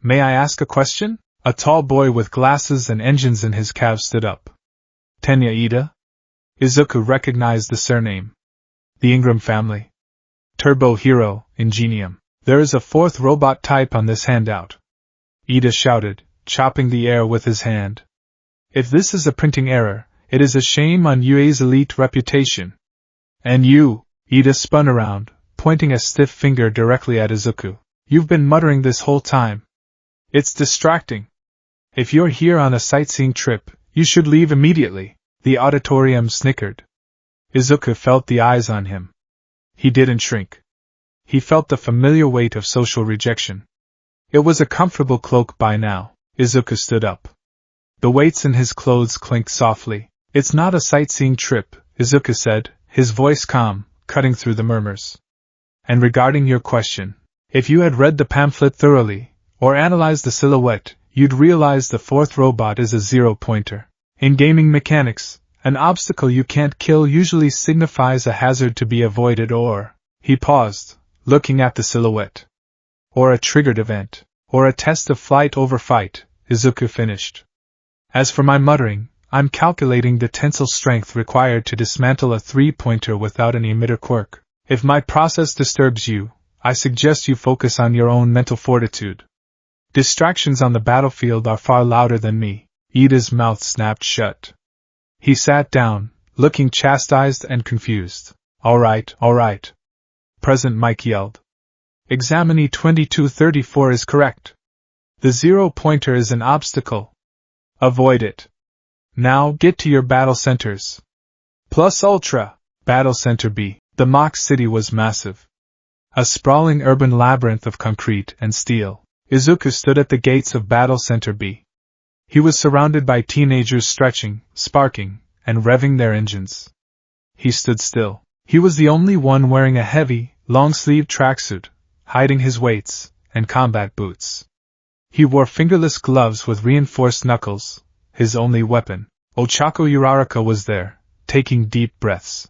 May I ask a question? A tall boy with glasses and engines in his calves stood up. Tenya Ida? Izuku recognized the surname. The Ingram family. Turbo Hero, Ingenium. There is a 4th robot type on this handout. Ida shouted, chopping the air with his hand. If this is a printing error, it is a shame on UA's elite reputation. And you, Ida spun around, pointing a stiff finger directly at Izuku. You've been muttering this whole time. It's distracting. If you're here on a sightseeing trip, you should leave immediately. The auditorium snickered. Izuku felt the eyes on him. He didn't shrink. He felt the familiar weight of social rejection. It was a comfortable cloak by now. Izuku stood up. The weights in his clothes clinked softly. It's not a sightseeing trip, Izuku said, his voice calm, cutting through the murmurs. And regarding your question, if you had read the pamphlet thoroughly, or analyzed the silhouette, you'd realize the 4th robot is a 0-pointer. In gaming mechanics, an obstacle you can't kill usually signifies a hazard to be avoided or, he paused, looking at the silhouette. Or a triggered event, or a test of flight over fight, Izuku finished. As for my muttering, I'm calculating the tensile strength required to dismantle a 3-pointer without an emitter quirk. If my process disturbs you, I suggest you focus on your own mental fortitude. Distractions on the battlefield are far louder than me. Ida's mouth snapped shut. He sat down, looking chastised and confused. All right. President Mike yelled. Examinee 2234 is correct. The 0-pointer is an obstacle. Avoid it. Now get to your battle centers. Plus Ultra. Battle Center B. The mock city was massive. A sprawling urban labyrinth of concrete and steel. Izuku stood at the gates of Battle Center B. He was surrounded by teenagers stretching, sparking, and revving their engines. He stood still. He was the only one wearing a heavy, long-sleeved tracksuit, hiding his weights, and combat boots. He wore fingerless gloves with reinforced knuckles, his only weapon. Ochako Uraraka was there, taking deep breaths.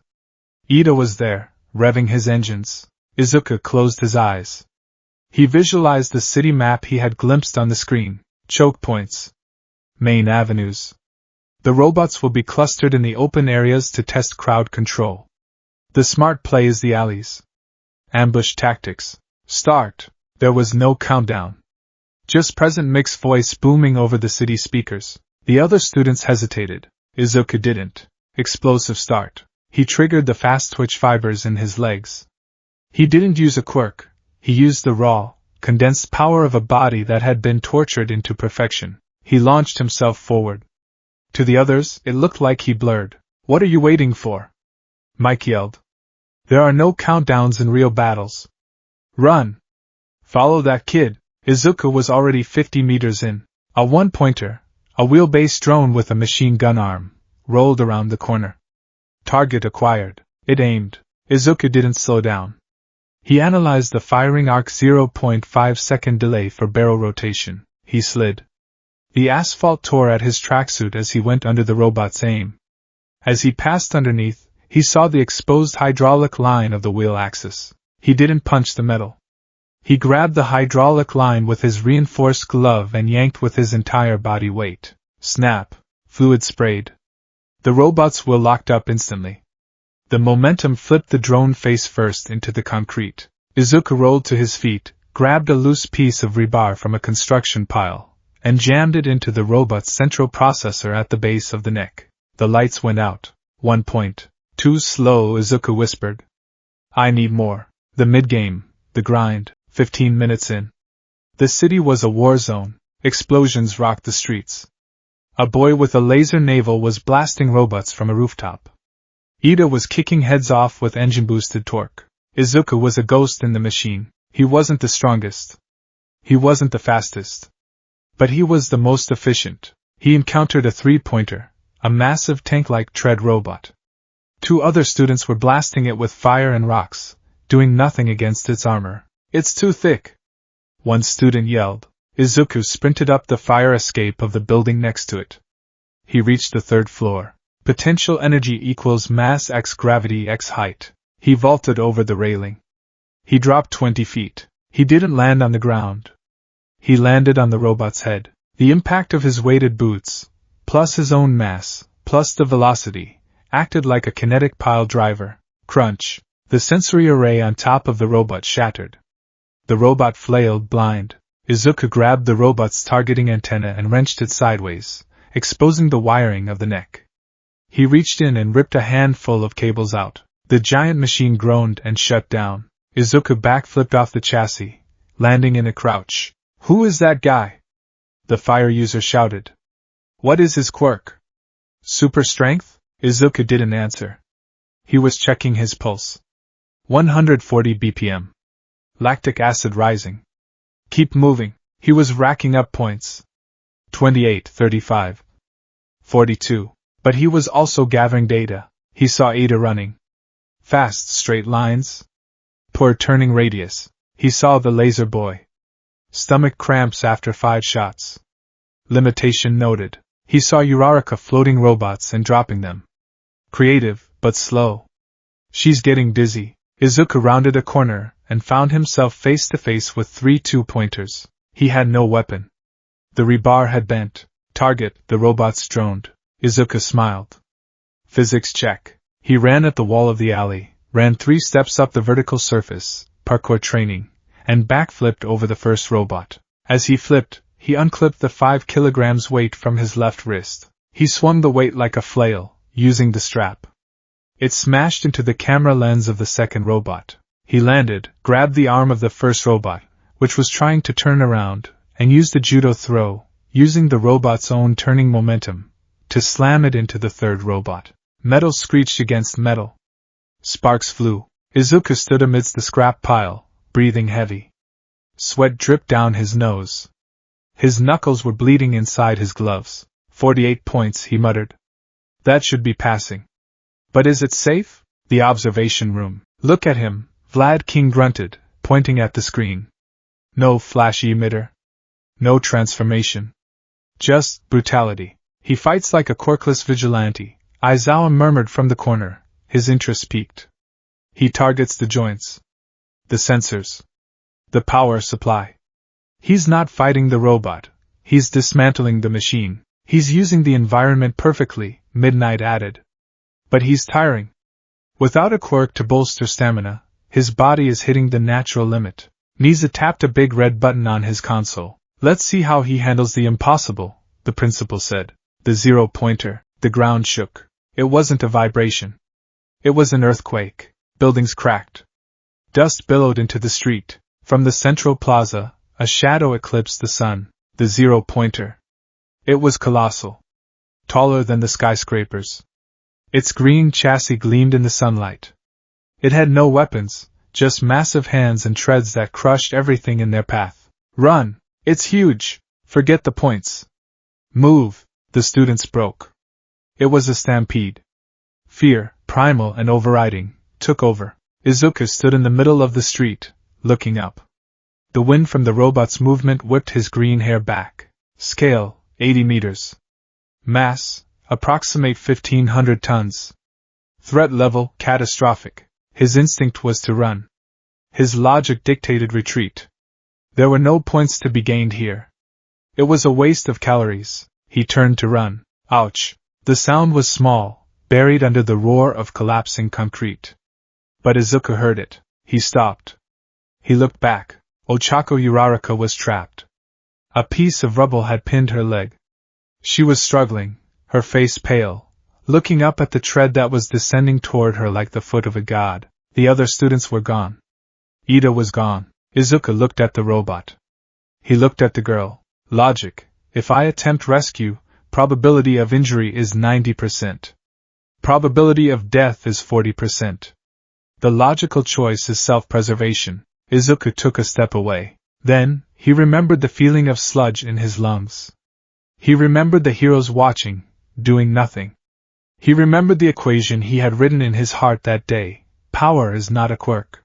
Ida was there, revving his engines. Izuku closed his eyes. He visualized the city map he had glimpsed on the screen. Choke points. Main avenues. The robots will be clustered in the open areas to test crowd control. The smart play is the alleys. Ambush tactics. Start. There was no countdown. Just President Mick's voice booming over the city speakers. The other students hesitated. Izuku didn't. Explosive start. He triggered the fast twitch fibers in his legs. He didn't use a quirk. He used the raw, condensed power of a body that had been tortured into perfection. He launched himself forward. To the others, it looked like he blurred. What are you waiting for? Mike yelled. There are no countdowns in real battles. Run! Follow that kid. Izuku was already 50 meters in. A 1-pointer, a wheelbase drone with a machine gun arm, rolled around the corner. Target acquired. It aimed. Izuku didn't slow down. He analyzed the firing arc 0.5-second delay for barrel rotation. He slid. The asphalt tore at his tracksuit as he went under the robot's aim. As he passed underneath, he saw the exposed hydraulic line of the wheel axis. He didn't punch the metal. He grabbed the hydraulic line with his reinforced glove and yanked with his entire body weight. Snap. Fluid sprayed. The robot's wheel locked up instantly. The momentum flipped the drone face first into the concrete. Izuku rolled to his feet, grabbed a loose piece of rebar from a construction pile, and jammed it into the robot's central processor at the base of the neck. The lights went out. 1 point. Too slow, Izuku whispered. I need more. The mid-game, the grind, 15 minutes in. The city was a war zone. Explosions rocked the streets. A boy with a laser navel was blasting robots from a rooftop. Ida was kicking heads off with engine-boosted torque. Izuku was a ghost in the machine. He wasn't the strongest. He wasn't the fastest. But he was the most efficient. He encountered a 3-pointer, a massive tank-like tread robot. 2 other students were blasting it with fire and rocks, doing nothing against its armor. It's too thick. One student yelled. Izuku sprinted up the fire escape of the building next to it. He reached the 3rd floor. Potential energy equals mass x gravity x height. He vaulted over the railing. He dropped 20 feet. He didn't land on the ground. He landed on the robot's head. The impact of his weighted boots, plus his own mass, plus the velocity, acted like a kinetic pile driver. Crunch. The sensory array on top of the robot shattered. The robot flailed blind. Izuku grabbed the robot's targeting antenna and wrenched it sideways, exposing the wiring of the neck. He reached in and ripped a handful of cables out. The giant machine groaned and shut down. Izuku backflipped off the chassis, landing in a crouch. Who is that guy? The fire user shouted. What is his quirk? Super strength? Izuku didn't answer. He was checking his pulse. 140 BPM. Lactic acid rising. Keep moving. He was racking up points. 28, 35. 42. But he was also gathering data. He saw Ada running. Fast straight lines. Poor turning radius. He saw the laser boy. Stomach cramps after 5 shots. Limitation noted. He saw Uraraka floating robots and dropping them. Creative, but slow. She's getting dizzy. Izuku rounded a corner and found himself face to face with 3 2-pointers. He had no weapon. The rebar had bent. Target, the robots droned. Izuku smiled. Physics check. He ran at the wall of the alley, ran 3 steps up the vertical surface, parkour training, and backflipped over the first robot. As he flipped, he unclipped the 5 kilograms weight from his left wrist. He swung the weight like a flail, using the strap. It smashed into the camera lens of the second robot. He landed, grabbed the arm of the first robot, which was trying to turn around, and used a judo throw, using the robot's own turning momentum, to slam it into the third robot. Metal screeched against metal. Sparks flew. Izuku stood amidst the scrap pile, breathing heavy. Sweat dripped down his nose. His knuckles were bleeding inside his gloves. 48 points, he muttered. That should be passing. But is it safe? The observation room. Look at him, Vlad King grunted, pointing at the screen. No flashy emitter. No transformation. Just brutality. He fights like a quirkless vigilante, Aizawa murmured from the corner, his interest piqued. He targets the joints. The sensors. The power supply. He's not fighting the robot. He's dismantling the machine. He's using the environment perfectly, Midnight added. But he's tiring. Without a quirk to bolster stamina, his body is hitting the natural limit. Niza tapped a big red button on his console. Let's see how he handles the impossible, the principal said. The 0-pointer. The ground shook. It wasn't a vibration. It was an earthquake. Buildings cracked. Dust billowed into the street. From the central plaza, a shadow eclipsed the sun. The 0-pointer. It was colossal. Taller than the skyscrapers. Its green chassis gleamed in the sunlight. It had no weapons, just massive hands and treads that crushed everything in their path. Run! It's huge! Forget the points. Move! The students broke. It was a stampede. Fear, primal and overriding, took over. Izuku stood in the middle of the street, looking up. The wind from the robot's movement whipped his green hair back. Scale, 80 meters. Mass, approximate 1,500 tons. Threat level, catastrophic. His instinct was to run. His logic dictated retreat. There were no points to be gained here. It was a waste of calories. He turned to run. Ouch! The sound was small, buried under the roar of collapsing concrete. But Izuku heard it. He stopped. He looked back. Ochako Uraraka was trapped. A piece of rubble had pinned her leg. She was struggling, her face pale, looking up at the tread that was descending toward her like the foot of a god. The other students were gone. Ida was gone. Izuku looked at the robot. He looked at the girl. Logic. If I attempt rescue, probability of injury is 90%. Probability of death is 40%. The logical choice is self-preservation. Izuku took a step away. Then, he remembered the feeling of sludge in his lungs. He remembered the heroes watching, doing nothing. He remembered the equation he had written in his heart that day. Power is not a quirk.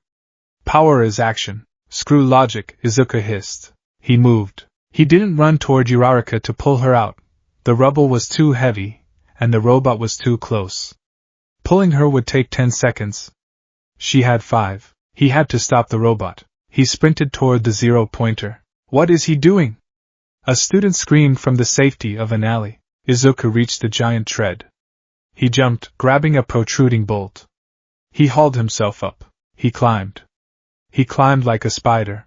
Power is action. Screw logic, Izuku hissed. He moved. He didn't run toward Uraraka to pull her out. The rubble was too heavy, and the robot was too close. Pulling her would take 10 seconds. She had 5. He had to stop the robot. He sprinted toward the 0-pointer. What is he doing? A student screamed from the safety of an alley. Izuku reached the giant tread. He jumped, grabbing a protruding bolt. He hauled himself up. He climbed. He climbed like a spider.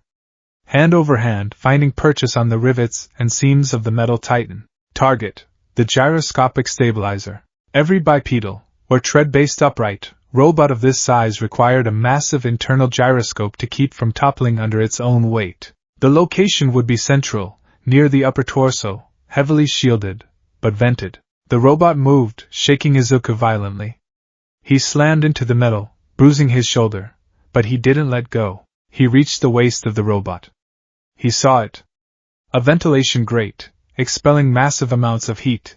Hand over hand, finding purchase on the rivets and seams of the metal titan. Target, the gyroscopic stabilizer. Every bipedal, or tread-based upright, robot of this size required a massive internal gyroscope to keep from toppling under its own weight. The location would be central, near the upper torso, heavily shielded, but vented. The robot moved, shaking Izuku violently. He slammed into the metal, bruising his shoulder, but he didn't let go. He reached the waist of the robot. He saw it. A ventilation grate, expelling massive amounts of heat.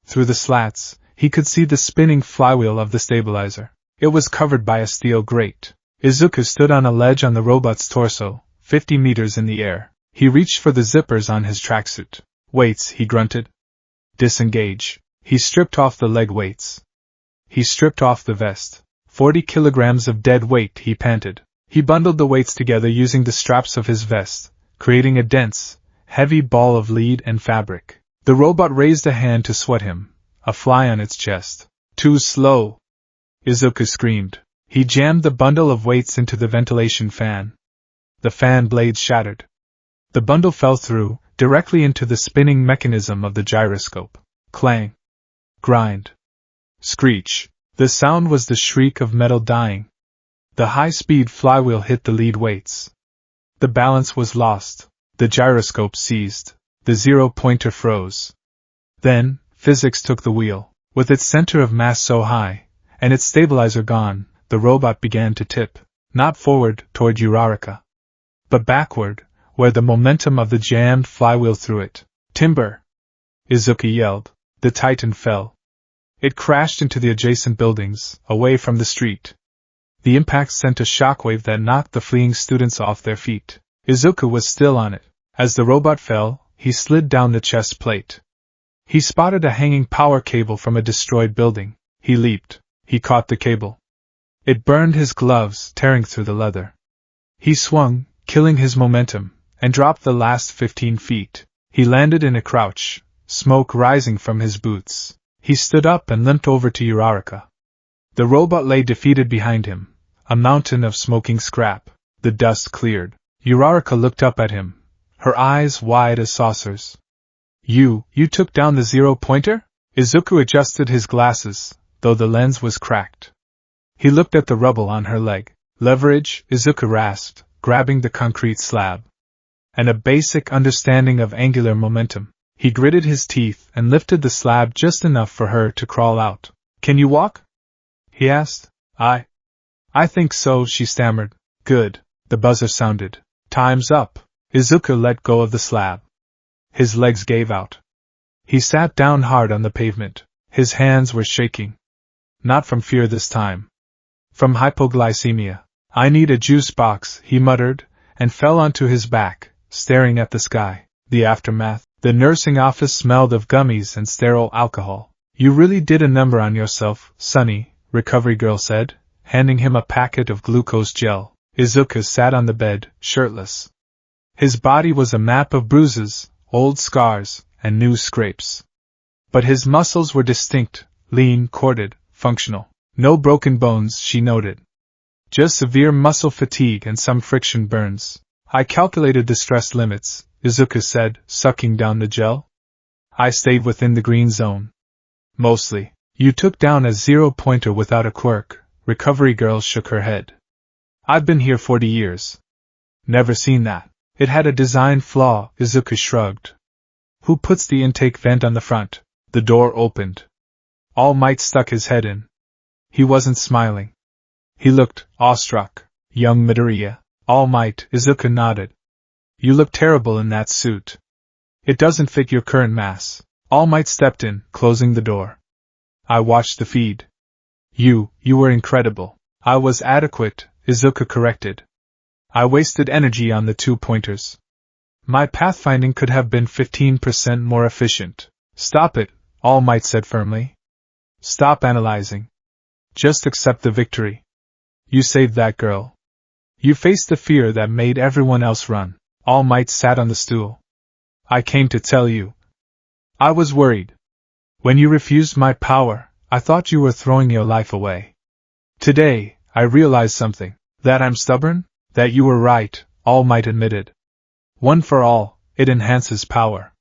Through the slats, he could see the spinning flywheel of the stabilizer. It was covered by a steel grate. Izuku stood on a ledge on the robot's torso, 50 meters in the air. He reached for the zippers on his tracksuit. Weights, he grunted. Disengage. He stripped off the leg weights. He stripped off the vest. 40 kilograms of dead weight, he panted. He bundled the weights together using the straps of his vest, creating a dense, heavy ball of lead and fabric. The robot raised a hand to swat him, a fly on its chest. Too slow! Izuku screamed. He jammed the bundle of weights into the ventilation fan. The fan blades shattered. The bundle fell through, directly into the spinning mechanism of the gyroscope. Clang. Grind. Screech. The sound was the shriek of metal dying. The high-speed flywheel hit the lead weights. The balance was lost. The gyroscope seized. The zero-pointer froze. Then, physics took the wheel. With its center of mass so high, and its stabilizer gone, the robot began to tip, not forward toward Uraraka, but backward, where the momentum of the jammed flywheel threw it. Timber! Izuku yelled. The Titan fell. It crashed into the adjacent buildings, away from the street. The impact sent a shockwave that knocked the fleeing students off their feet. Izuku was still on it. As the robot fell, he slid down the chest plate. He spotted a hanging power cable from a destroyed building. He leaped. He caught the cable. It burned his gloves, tearing through the leather. He swung, killing his momentum, and dropped the last 15 feet. He landed in a crouch, smoke rising from his boots. He stood up and limped over to Uraraka. The robot lay defeated behind him, a mountain of smoking scrap. The dust cleared. Uraraka looked up at him, her eyes wide as saucers. You took down the zero-pointer? Izuku adjusted his glasses, though the lens was cracked. He looked at the rubble on her leg. Leverage, Izuku rasped, grabbing the concrete slab. And a basic understanding of angular momentum. He gritted his teeth and lifted the slab just enough for her to crawl out. Can you walk? He asked. I think so, she stammered. Good. The buzzer sounded. Time's up. Izuku let go of the slab. His legs gave out. He sat down hard on the pavement. His hands were shaking. Not from fear this time. From hypoglycemia. I need a juice box, he muttered, and fell onto his back, staring at the sky. The aftermath. The nursing office smelled of gummies and sterile alcohol. You really did a number on yourself, Sonny, recovery girl said, handing him a packet of glucose gel. Izuku sat on the bed, shirtless. His body was a map of bruises, old scars, and new scrapes. But his muscles were distinct, lean, corded, functional. No broken bones, she noted. Just severe muscle fatigue and some friction burns. I calculated the stress limits, Izuku said, sucking down the gel. I stayed within the green zone. Mostly. You took down a zero-pointer without a quirk, recovery girl shook her head. I've been here 40 years. Never seen that. It had a design flaw, Izuku shrugged. Who puts the intake vent on the front? The door opened. All Might stuck his head in. He wasn't smiling. He looked awestruck. Young Midoriya. All Might, Izuku nodded. You look terrible in that suit. It doesn't fit your current mass. All Might stepped in, closing the door. I watched the feed. You were incredible. I was adequate, Izuku corrected. I wasted energy on the 2 pointers. My pathfinding could have been 15% more efficient. Stop it, All Might said firmly. Stop analyzing. Just accept the victory. You saved that girl. You faced the fear that made everyone else run. All Might sat on the stool. I came to tell you. I was worried. When you refused my power, I thought you were throwing your life away. Today, I realized something. That I'm stubborn? That you were right, All Might admitted. One for all, it enhances power.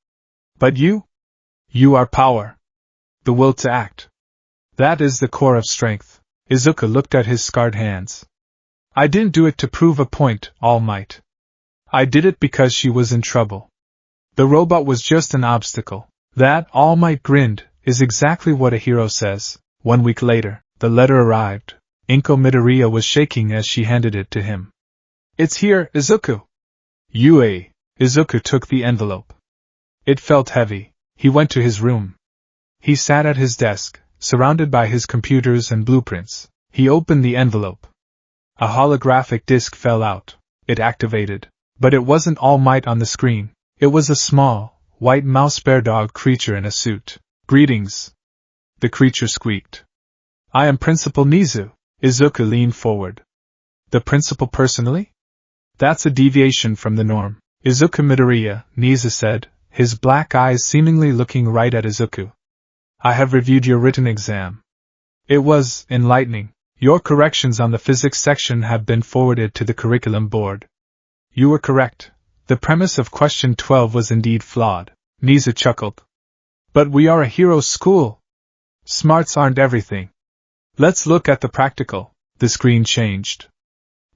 But you? You are power. The will to act. That is the core of strength. Izuku looked at his scarred hands. I didn't do it to prove a point, All Might. I did it because she was in trouble. The robot was just an obstacle. That, All Might grinned, is exactly what a hero says. 1 week later, the letter arrived. Inko Midoriya was shaking as she handed it to him. It's here, Izuku. Yue. Izuku took the envelope. It felt heavy. He went to his room. He sat at his desk, surrounded by his computers and blueprints. He opened the envelope. A holographic disc fell out. It activated. But it wasn't All Might on the screen. It was a small, white mouse bear dog creature in a suit. Greetings. The creature squeaked. I am Principal Nizu. Izuku leaned forward. The principal personally? That's a deviation from the norm. Izuku Midoriya, Nizu said, his black eyes seemingly looking right at Izuku. I have reviewed your written exam. It was enlightening. Your corrections on the physics section have been forwarded to the curriculum board. You were correct. The premise of question 12 was indeed flawed. Niza chuckled. But we are a hero school. Smarts aren't everything. Let's look at the practical. The screen changed.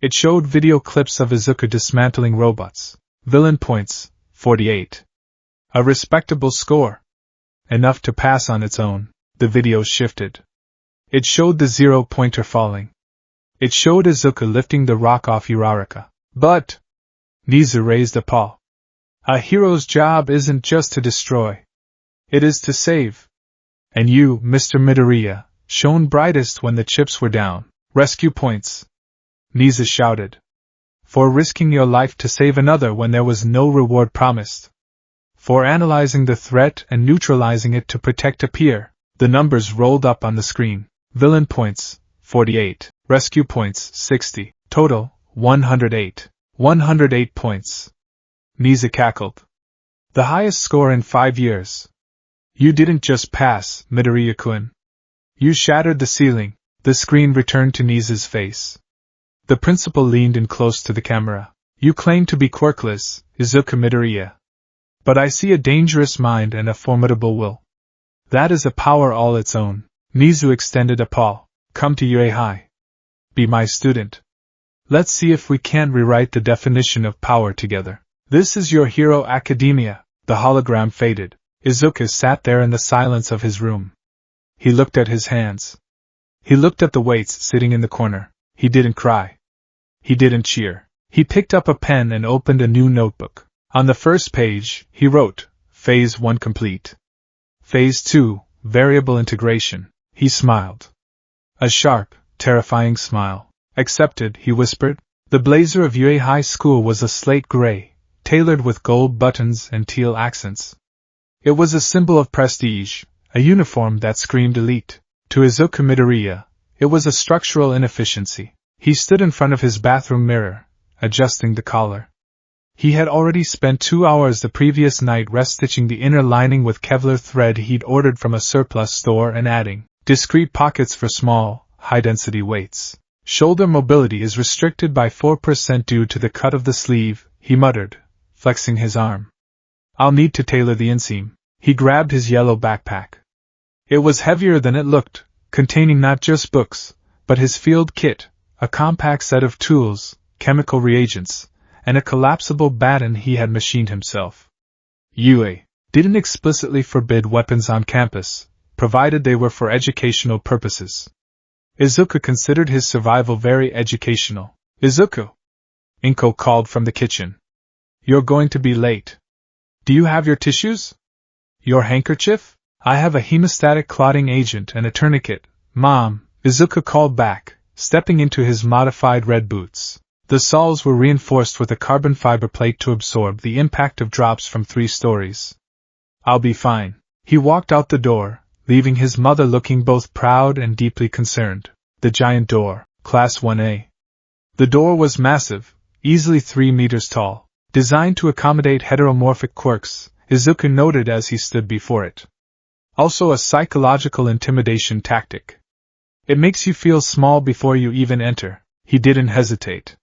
It showed video clips of Izuku dismantling robots. Villain points, 48. A respectable score. Enough to pass on its own. The video shifted. It showed the 0-pointer falling. It showed Izuku lifting the rock off Uraraka. But Nizu raised a paw. A hero's job isn't just to destroy. It is to save. And you, Mr. Midoriya, shone brightest when the chips were down. Rescue points. Nizu shouted. For risking your life to save another when there was no reward promised. For analyzing the threat and neutralizing it to protect a peer. The numbers rolled up on the screen. Villain points, 48. Rescue points, 60. Total, 108. 108 points. Nizu cackled. The highest score in 5 years. You didn't just pass, Midoriya-kun. You shattered the ceiling. The screen returned to Nizu's face. The principal leaned in close to the camera. You claim to be quirkless, Izuku Midoriya. But I see a dangerous mind and a formidable will. That is a power all its own. Nizu extended a paw. Come to UA High. Be my student. Let's see if we can't rewrite the definition of power together. This is your hero academia. The hologram faded. Izuku sat there in the silence of his room. He looked at his hands. He looked at the weights sitting in the corner. He didn't cry. He didn't cheer. He picked up a pen and opened a new notebook. On the first page, he wrote, Phase 1 complete. Phase 2, variable integration. He smiled. A sharp, terrifying smile. Accepted, he whispered. The blazer of UA High School was a slate gray, tailored with gold buttons and teal accents. It was a symbol of prestige, a uniform that screamed elite. To Izuku Midoriya, it was a structural inefficiency. He stood in front of his bathroom mirror, adjusting the collar. He had already spent 2 hours the previous night rest-stitching the inner lining with Kevlar thread he'd ordered from a surplus store and adding discrete pockets for small, high-density weights. Shoulder mobility is restricted by 4% due to the cut of the sleeve, he muttered, flexing his arm. I'll need to tailor the inseam. He grabbed his yellow backpack. It was heavier than it looked, containing not just books, but his field kit, a compact set of tools, chemical reagents, and a collapsible baton he had machined himself. UA didn't explicitly forbid weapons on campus, provided they were for educational purposes. Izuku considered his survival very educational. Izuku! Inko called from the kitchen. You're going to be late. Do you have your tissues? Your handkerchief? I have a hemostatic clotting agent and a tourniquet, Mom, Izuku called back, stepping into his modified red boots. The soles were reinforced with a carbon fiber plate to absorb the impact of drops from 3 stories. I'll be fine. He walked out the door, leaving his mother looking both proud and deeply concerned. The giant door, Class 1A. The door was massive, easily 3 meters tall, designed to accommodate heteromorphic quirks, Izuku noted as he stood before it. Also a psychological intimidation tactic. It makes you feel small before you even enter. He didn't hesitate.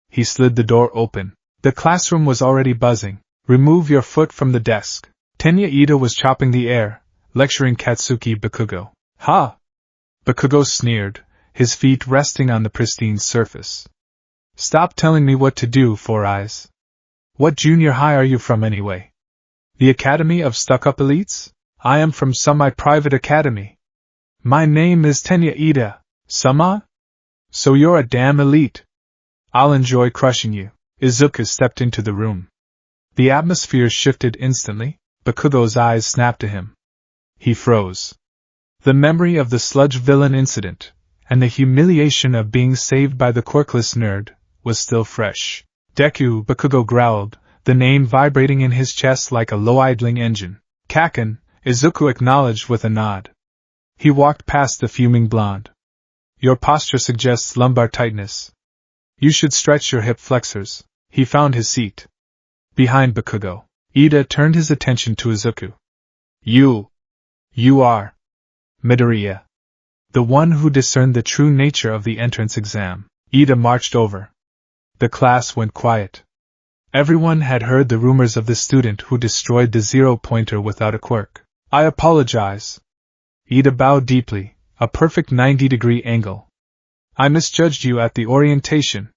He slid the door open. The classroom was already buzzing. Remove your foot from the desk. Tenya Ida was chopping the air, lecturing Katsuki Bakugo. Ha! Bakugo sneered, his feet resting on the pristine surface. Stop telling me what to do, Four Eyes. What junior high are you from anyway? The Academy of Stuck-Up Elites? I am from semi-private academy. My name is Tenya Ida. Sama? So you're a damn elite. I'll enjoy crushing you. Izuku stepped into the room. The atmosphere shifted instantly. Bakugo's eyes snapped to him. He froze. The memory of the sludge villain incident, and the humiliation of being saved by the quirkless nerd, was still fresh. Deku, Bakugo growled, the name vibrating in his chest like a low-idling engine. Kaken, Izuku acknowledged with a nod. He walked past the fuming blonde. Your posture suggests lumbar tightness. You should stretch your hip flexors. He found his seat. Behind Bakugo, Ida turned his attention to Izuku. You are Midoriya. The one who discerned the true nature of the entrance exam. Ida marched over. The class went quiet. Everyone had heard the rumors of the student who destroyed the zero-pointer without a quirk. I apologize. Ida bowed deeply, a perfect 90-degree angle. I misjudged you at the orientation.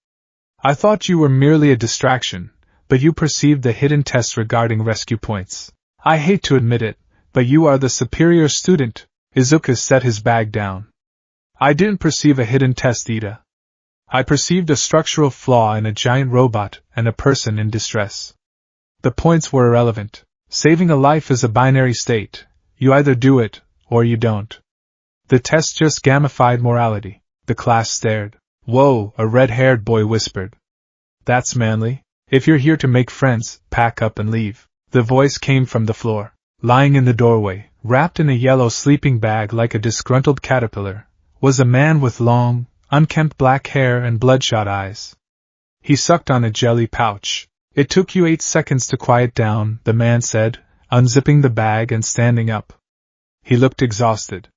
I thought you were merely a distraction, but you perceived the hidden test regarding rescue points. I hate to admit it, but you are the superior student. Izuku set his bag down. I didn't perceive a hidden test, Ida. I perceived a structural flaw in a giant robot and a person in distress. The points were irrelevant. Saving a life is a binary state. You either do it, or you don't. The test just gamified morality. The class stared. Whoa, a red-haired boy whispered. That's manly. If you're here to make friends, pack up and leave. The voice came from the floor. Lying in the doorway, wrapped in a yellow sleeping bag like a disgruntled caterpillar, was a man with long, unkempt black hair and bloodshot eyes. He sucked on a jelly pouch. It took you 8 seconds to quiet down, the man said, unzipping the bag and standing up. He looked exhausted.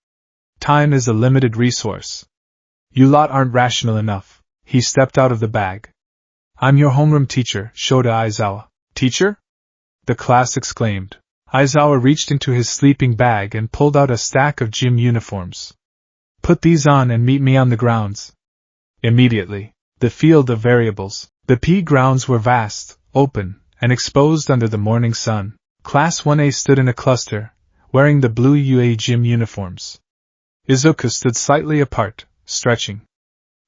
Time is a limited resource. You lot aren't rational enough. He stepped out of the bag. I'm your homeroom teacher, Shota Aizawa. Teacher? The class exclaimed. Aizawa reached into his sleeping bag and pulled out a stack of gym uniforms. Put these on and meet me on the grounds. Immediately. The field of variables. The P grounds were vast, open, and exposed under the morning sun. Class 1A stood in a cluster, wearing the blue UA gym uniforms. Izuku stood slightly apart, stretching.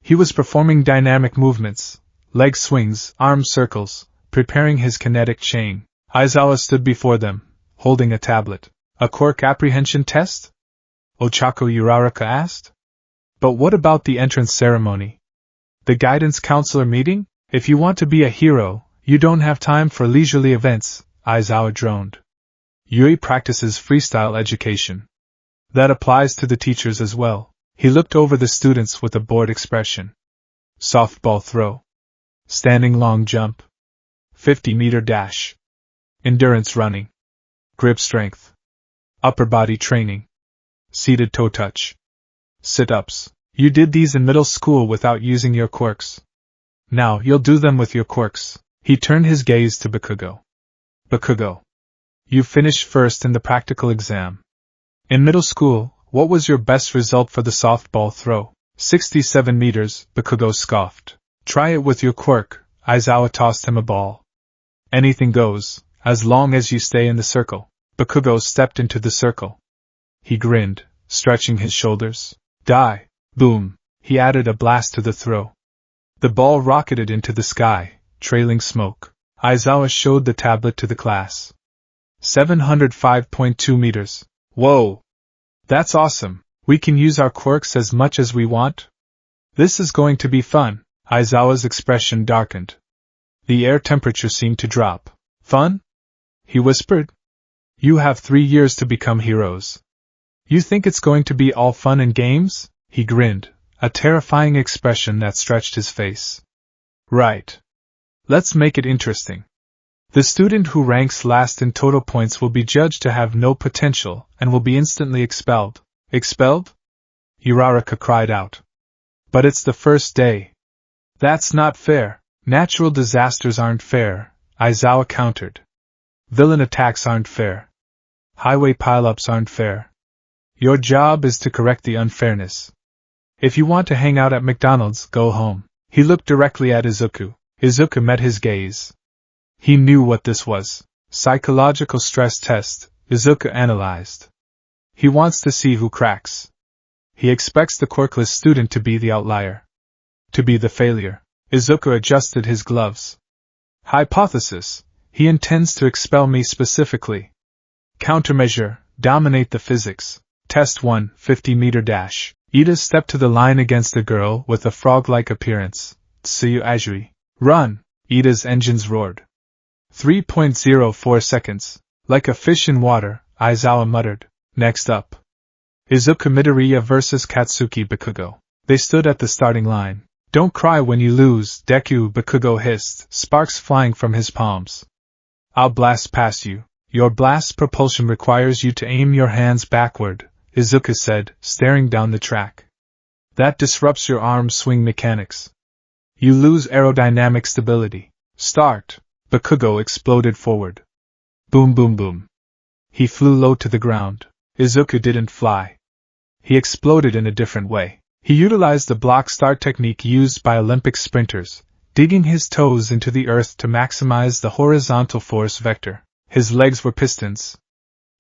He was performing dynamic movements, leg swings, arm circles, preparing his kinetic chain. Aizawa stood before them, holding a tablet. A Quirk apprehension test? Ochako Uraraka asked. But what about the entrance ceremony? The guidance counselor meeting? If you want to be a hero, you don't have time for leisurely events, Aizawa droned. Yui practices freestyle education. That applies to the teachers as well. He looked over the students with a bored expression. Softball throw. Standing long jump. 50-meter dash. Endurance running. Grip strength. Upper body training. Seated toe touch. Sit-ups. You did these in middle school without using your quirks. Now you'll do them with your quirks. He turned his gaze to Bakugo. Bakugo. You finished first in the practical exam. In middle school, what was your best result for the softball throw? 67 meters, Bakugo scoffed. Try it with your quirk. Aizawa tossed him a ball. Anything goes, as long as you stay in the circle. Bakugo stepped into the circle. He grinned, stretching his shoulders. Die. Boom. He added a blast to the throw. The ball rocketed into the sky, trailing smoke. Aizawa showed the tablet to the class. 705.2 meters. Whoa! That's awesome. We can use our quirks as much as we want? This is going to be fun. Aizawa's expression darkened. The air temperature seemed to drop. Fun? He whispered. You have 3 years to become heroes. You think it's going to be all fun and games? He grinned, a terrifying expression that stretched his face. Right. Let's make it interesting. The student who ranks last in total points will be judged to have no potential and will be instantly expelled. Expelled? Uraraka cried out. But it's the first day. That's not fair. Natural disasters aren't fair, Aizawa countered. Villain attacks aren't fair. Highway pileups aren't fair. Your job is to correct the unfairness. If you want to hang out at McDonald's, go home. He looked directly at Izuku. Izuku met his gaze. He knew what this was. Psychological stress test, Izuku analyzed. He wants to see who cracks. He expects the quirkless student to be the outlier. To be the failure. Izuku adjusted his gloves. Hypothesis. He intends to expel me specifically. Countermeasure. Dominate the physics. Test 1, 50-meter dash. Ida stepped to the line against a girl with a frog-like appearance. Tsuyu Ajui. Run! Ida's engines roared. 3.04 seconds. Like a fish in water, Aizawa muttered. Next up. Izuku Midoriya vs. Katsuki Bakugo. They stood at the starting line. Don't cry when you lose, Deku, Bakugo hissed, sparks flying from his palms. I'll blast past you. Your blast propulsion requires you to aim your hands backward, Izuku said, staring down the track. That disrupts your arm swing mechanics. You lose aerodynamic stability. Start! Bakugo exploded forward. Boom boom boom. He flew low to the ground. Izuku didn't fly. He exploded in a different way. He utilized the block start technique used by Olympic sprinters, digging his toes into the earth to maximize the horizontal force vector. His legs were pistons.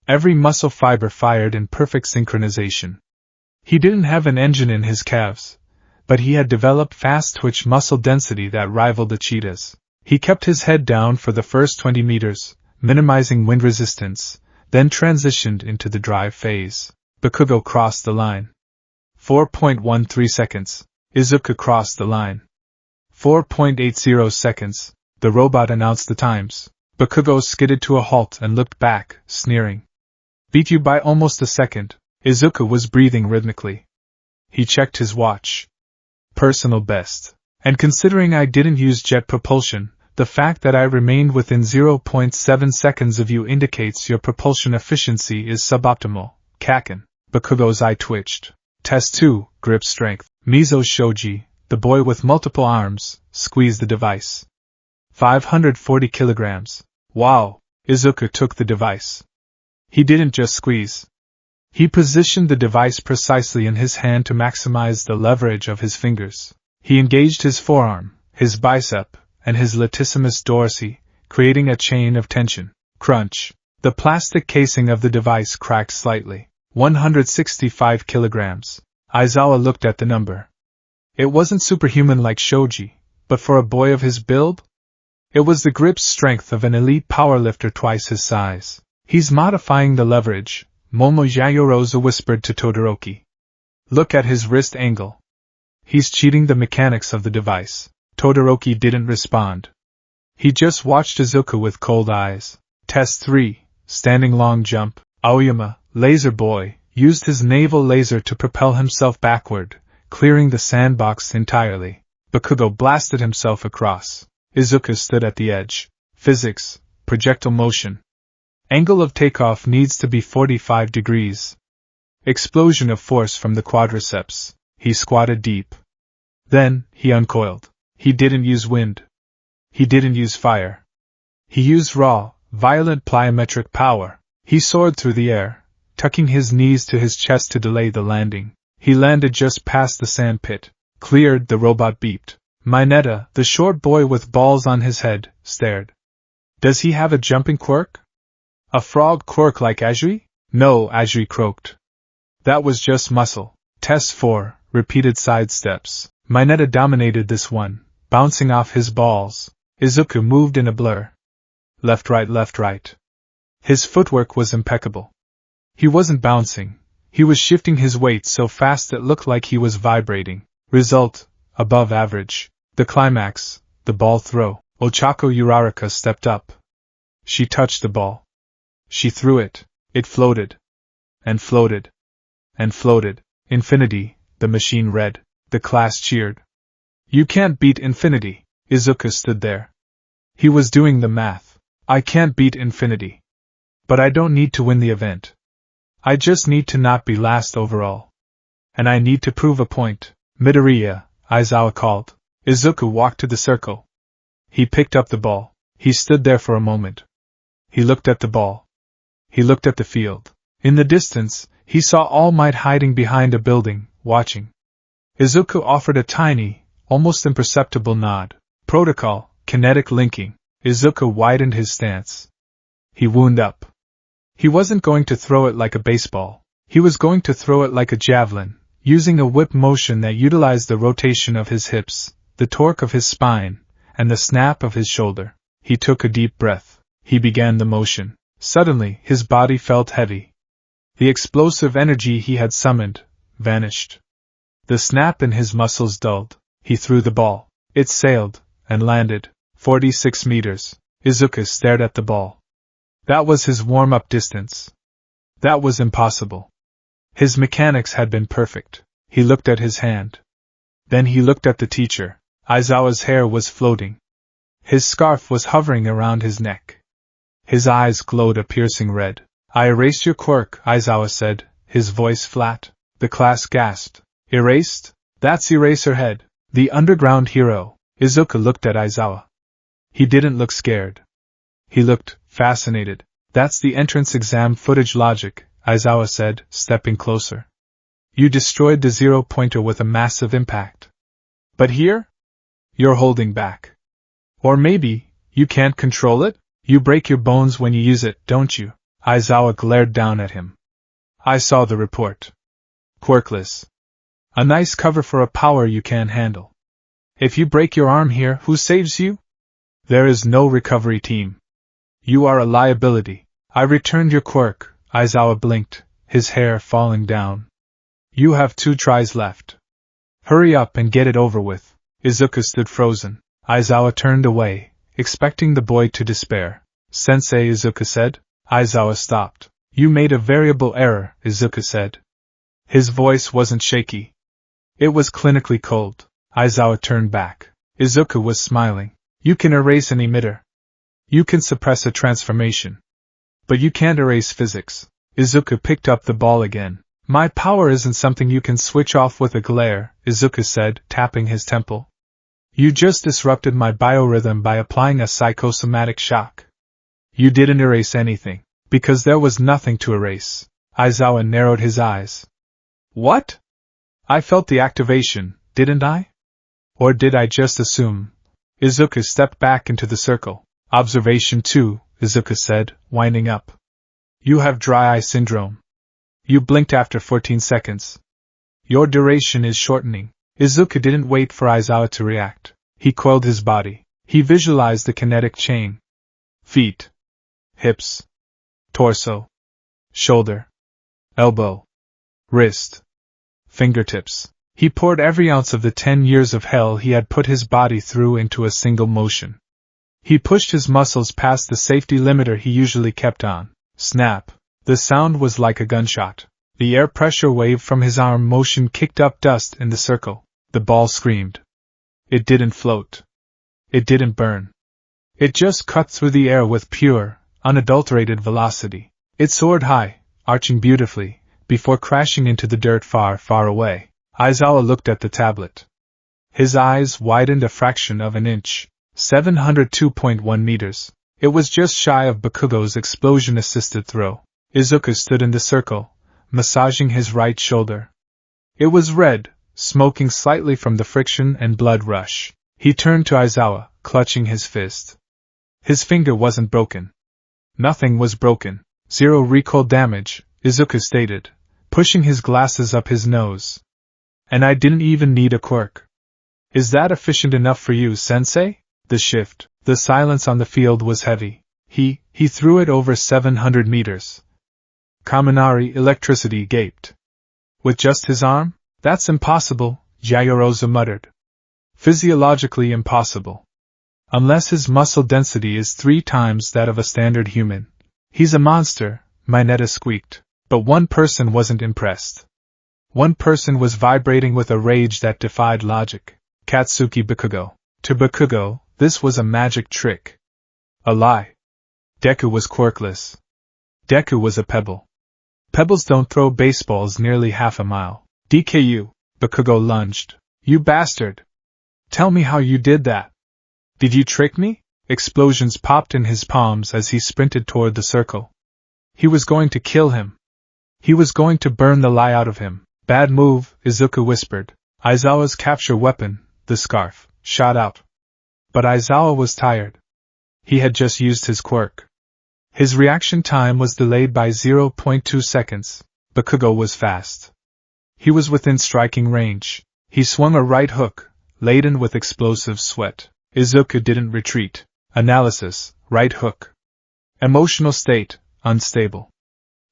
Every muscle fiber fired in perfect synchronization. He didn't have an engine in his calves, but he had developed fast twitch muscle density that rivaled the cheetah's. He kept his head down for the first 20 meters, minimizing wind resistance, then transitioned into the drive phase. Bakugo crossed the line. 4.13 seconds. Izuku crossed the line. 4.80 seconds. The robot announced the times. Bakugo skidded to a halt and looked back, sneering. Beat you by almost a second. Izuku was breathing rhythmically. He checked his watch. Personal best. And considering I didn't use jet propulsion, the fact that I remained within 0.7 seconds of you indicates your propulsion efficiency is suboptimal. Kaken. Bakugo's eye twitched. Test 2, grip strength. Mizo Shoji, the boy with multiple arms, squeezed the device. 540 kilograms. Wow! Izuku took the device. He didn't just squeeze. He positioned the device precisely in his hand to maximize the leverage of his fingers. He engaged his forearm, his bicep, and his latissimus dorsi, creating a chain of tension. Crunch. The plastic casing of the device cracked slightly. 165 kilograms. Aizawa looked at the number. It wasn't superhuman like Shoji, but for a boy of his build? It was the grip strength of an elite powerlifter twice his size. He's modifying the leverage, Momo Yayorozu whispered to Todoroki. Look at his wrist angle. He's cheating the mechanics of the device. Todoroki didn't respond. He just watched Izuku with cold eyes. Test 3, standing long jump. Aoyama, Laser Boy, used his naval laser to propel himself backward, clearing the sandbox entirely. Bakugo blasted himself across. Izuku stood at the edge. Physics, projectile motion. Angle of takeoff needs to be 45 degrees. Explosion of force from the quadriceps. He squatted deep. Then, he uncoiled. He didn't use wind. He didn't use fire. He used raw, violent plyometric power. He soared through the air, tucking his knees to his chest to delay the landing. He landed just past the sand pit. Cleared, the robot beeped. Mineta, the short boy with balls on his head, stared. Does he have a jumping quirk? A frog quirk like Ajui? No, Ajui croaked. That was just muscle. Test 4, repeated side steps. Mineta dominated this one, bouncing off his balls. Izuku moved in a blur. Left right. His footwork was impeccable. He wasn't bouncing. He was shifting his weight so fast it looked like he was vibrating. Result, above average. The climax, the ball throw. Ochako Uraraka stepped up. She touched the ball. She threw it. It floated. And floated. And floated. Infinity, the machine read. The class cheered. You can't beat infinity. Izuku stood there. He was doing the math. I can't beat infinity. But I don't need to win the event. I just need to not be last overall. And I need to prove a point. Midoriya, Aizawa called. Izuku walked to the circle. He picked up the ball. He stood there for a moment. He looked at the ball. He looked at the field. In the distance, he saw All Might hiding behind a building, watching. Izuku offered a tiny, almost imperceptible nod. Protocol, kinetic linking. Izuku widened his stance. He wound up. He wasn't going to throw it like a baseball. He was going to throw it like a javelin, using a whip motion that utilized the rotation of his hips, the torque of his spine, and the snap of his shoulder. He took a deep breath. He began the motion. Suddenly, his body felt heavy. The explosive energy he had summoned vanished. The snap in his muscles dulled. He threw the ball. It sailed, and landed. 46 meters. Izuku stared at the ball. That was his warm-up distance. That was impossible. His mechanics had been perfect. He looked at his hand. Then he looked at the teacher. Aizawa's hair was floating. His scarf was hovering around his neck. His eyes glowed a piercing red. I erased your quirk, Aizawa said, his voice flat. The class gasped. Erased? That's Eraserhead, the underground hero. Izuku looked at Aizawa. He didn't look scared. He looked fascinated. That's the entrance exam footage logic, Aizawa said, stepping closer. You destroyed the zero-pointer with a massive impact. But here? You're holding back. Or maybe, you can't control it? You break your bones when you use it, don't you? Aizawa glared down at him. I saw the report. Quirkless. A nice cover for a power you can't handle. If you break your arm here, who saves you? There is no recovery team. You are a liability. I returned your quirk, Aizawa blinked, his hair falling down. You have 2 tries left. Hurry up and get it over with. Izuku stood frozen. Aizawa turned away, expecting the boy to despair. Sensei, Izuku said. Aizawa stopped. You made a variable error, Izuku said. His voice wasn't shaky. It was clinically cold. Aizawa turned back. Izuku was smiling. You can erase an emitter. You can suppress a transformation. But you can't erase physics. Izuku picked up the ball again. My power isn't something you can switch off with a glare, Izuku said, tapping his temple. You just disrupted my biorhythm by applying a psychosomatic shock. You didn't erase anything, because there was nothing to erase. Aizawa narrowed his eyes. What? I felt the activation, didn't I? Or did I just assume? Izuku stepped back into the circle. Observation 2, Izuku said, winding up. You have dry eye syndrome. You blinked after 14 seconds. Your duration is shortening. Izuku didn't wait for Aizawa to react. He coiled his body. He visualized the kinetic chain. Feet. Hips. Torso. Shoulder. Elbow. Wrist. Fingertips. He poured every ounce of the 10 years of hell he had put his body through into a single motion. He pushed his muscles past the safety limiter he usually kept on. Snap. The sound was like a gunshot. The air pressure wave from his arm motion kicked up dust in the circle. The ball screamed. It didn't float. It didn't burn. It just cut through the air with pure, unadulterated velocity. It soared high, arching beautifully, before crashing into the dirt far, far away. Aizawa looked at the tablet. His eyes widened a fraction of an inch. 702.1 meters. It was just shy of Bakugo's explosion-assisted throw. Izuku stood in the circle, massaging his right shoulder. It was red, smoking slightly from the friction and blood rush. He turned to Aizawa, clutching his fist. His finger wasn't broken. Nothing was broken. 0 recoil damage, Izuku stated, pushing his glasses up his nose. And I didn't even need a quirk. Is that efficient enough for you, Sensei? The shift, the silence on the field was heavy. He threw it over 700 meters. Kaminari electricity gaped. With just his arm? That's impossible, Yaoyorozu muttered. Physiologically impossible. Unless his muscle density is 3 times that of a standard human. He's a monster, Mineta squeaked. But one person wasn't impressed. One person was vibrating with a rage that defied logic. Katsuki Bakugo. To Bakugo, this was a magic trick. A lie. Deku was quirkless. Deku was a pebble. Pebbles don't throw baseballs nearly half a mile. DKU, Bakugo lunged. You bastard! Tell me how you did that. Did you trick me? Explosions popped in his palms as he sprinted toward the circle. He was going to kill him. He was going to burn the lie out of him. Bad move, Izuku whispered. Aizawa's capture weapon, the scarf, shot out. But Aizawa was tired. He had just used his quirk. His reaction time was delayed by 0.2 seconds. Bakugo was fast. He was within striking range. He swung a right hook, laden with explosive sweat. Izuku didn't retreat. Analysis, right hook. Emotional state, unstable.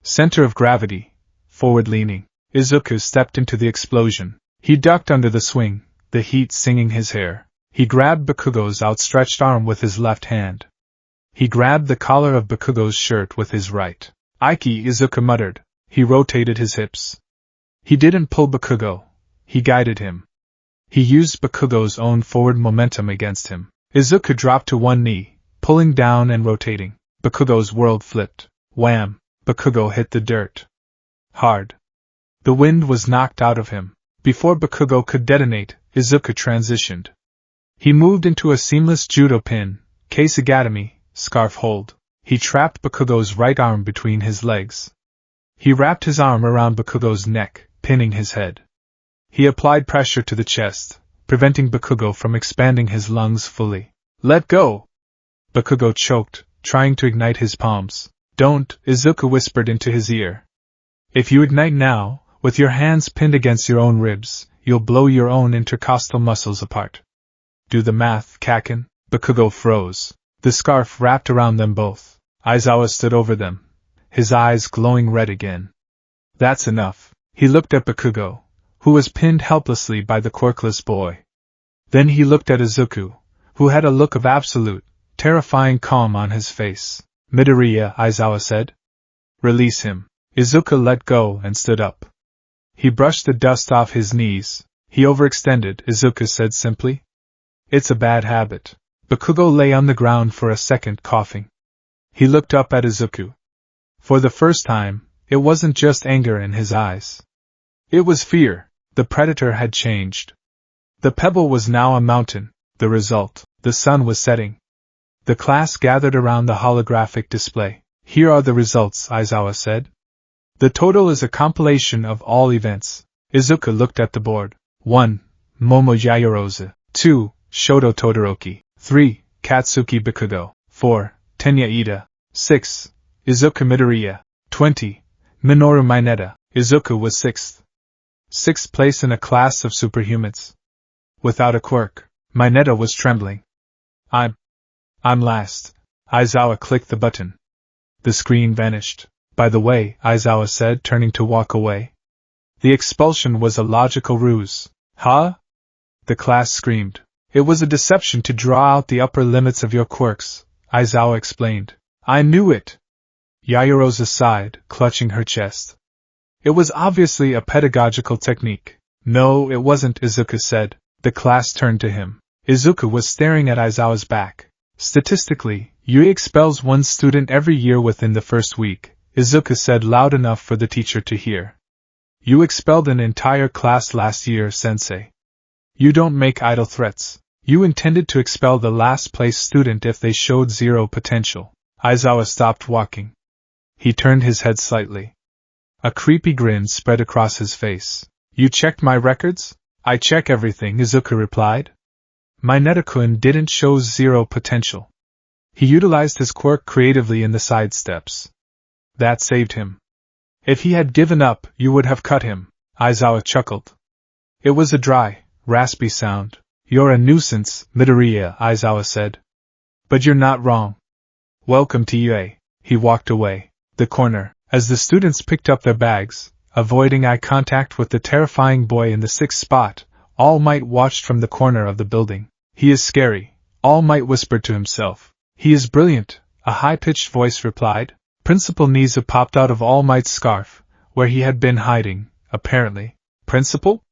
Center of gravity, forward-leaning. Izuku stepped into the explosion. He ducked under the swing, the heat singing his hair. He grabbed Bakugo's outstretched arm with his left hand. He grabbed the collar of Bakugo's shirt with his right. Aiki, Izuku muttered. He rotated his hips. He didn't pull Bakugo. He guided him. He used Bakugo's own forward momentum against him. Izuku dropped to one knee, pulling down and rotating. Bakugo's world flipped. Wham! Bakugo hit the dirt. Hard. The wind was knocked out of him. Before Bakugo could detonate, Izuku transitioned. He moved into a seamless judo pin, Keisagatami, scarf hold. He trapped Bakugo's right arm between his legs. He wrapped his arm around Bakugo's neck, pinning his head. He applied pressure to the chest, preventing Bakugo from expanding his lungs fully. Let go! Bakugo choked, trying to ignite his palms. Don't, Izuku whispered into his ear. If you ignite now, with your hands pinned against your own ribs, you'll blow your own intercostal muscles apart. Do the math, Kaken. Bakugo froze. The scarf wrapped around them both. Aizawa stood over them, his eyes glowing red again. That's enough. He looked at Bakugo, who was pinned helplessly by the quirkless boy. Then he looked at Izuku, who had a look of absolute, terrifying calm on his face. Midoriya, Aizawa said. Release him. Izuku let go and stood up. He brushed the dust off his knees. He overextended, Izuku said simply. It's a bad habit. Bakugo lay on the ground for a second, coughing. He looked up at Izuku. For the first time, it wasn't just anger in his eyes. It was fear. The predator had changed. The pebble was now a mountain. The result, the sun was setting. The class gathered around the holographic display. Here are the results, Aizawa said. The total is a compilation of all events. Izuku looked at the board. 1. Momo Yaoyorozu. 2. Shoto Todoroki. 3. Katsuki Bakugo. 4. Tenya Ida. 6. Izuku Midoriya. 20. Minoru Mineta. Izuku was 6th. 6th place in a class of superhumans. Without a quirk, Mineta was trembling. I'm last. Aizawa clicked the button. The screen vanished. By the way, Aizawa said, turning to walk away. The expulsion was a logical ruse. Huh? The class screamed. It was a deception to draw out the upper limits of your quirks, Aizawa explained. I knew it. Yaoyorozu sighed, clutching her chest. It was obviously a pedagogical technique. No, it wasn't, Izuku said. The class turned to him. Izuku was staring at Aizawa's back. Statistically, Yui expels one student every year within the first week, Izuku said loud enough for the teacher to hear. You expelled an entire class last year, sensei. You don't make idle threats. You intended to expel the last place student if they showed zero potential. Aizawa stopped walking. He turned his head slightly. A creepy grin spread across his face. You checked my records? I check everything, Izuku replied. Mineta-kun didn't show zero potential. He utilized his quirk creatively in the side steps. That saved him. If he had given up, you would have cut him, Aizawa chuckled. It was a dry, raspy sound. You're a nuisance, Midoriya, Aizawa said. But you're not wrong. Welcome to UA. He walked away. The corner, as the students picked up their bags, avoiding eye contact with the terrifying boy in the 6th spot, All Might watched from the corner of the building. He is scary, All Might whispered to himself. He is brilliant, a high-pitched voice replied. Principal Niza popped out of All Might's scarf, where he had been hiding, apparently. Principal?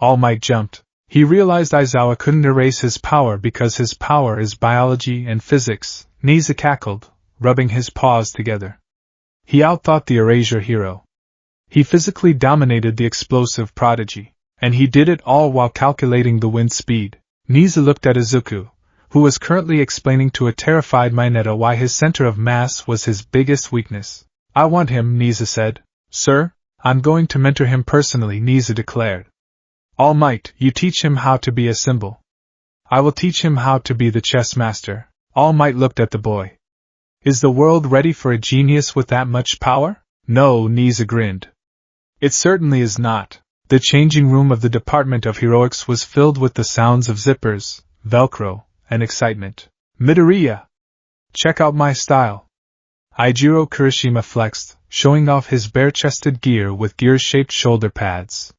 All Might jumped. He realized Aizawa couldn't erase his power because his power is biology and physics. Niza cackled, rubbing his paws together. He outthought the erasure hero. He physically dominated the explosive prodigy, and he did it all while calculating the wind speed. Niza looked at Izuku, who was currently explaining to a terrified Mineta why his center of mass was his biggest weakness. I want him, Niza said. Sir, I'm going to mentor him personally, Niza declared. All Might, you teach him how to be a symbol. I will teach him how to be the chess master. All Might looked at the boy. Is the world ready for a genius with that much power? No, Niza grinned. It certainly is not. The changing room of the Department of Heroics was filled with the sounds of zippers, Velcro, and excitement. Midoriya! Check out my style. Eijiro Kirishima flexed, showing off his bare-chested gear with gear-shaped shoulder pads.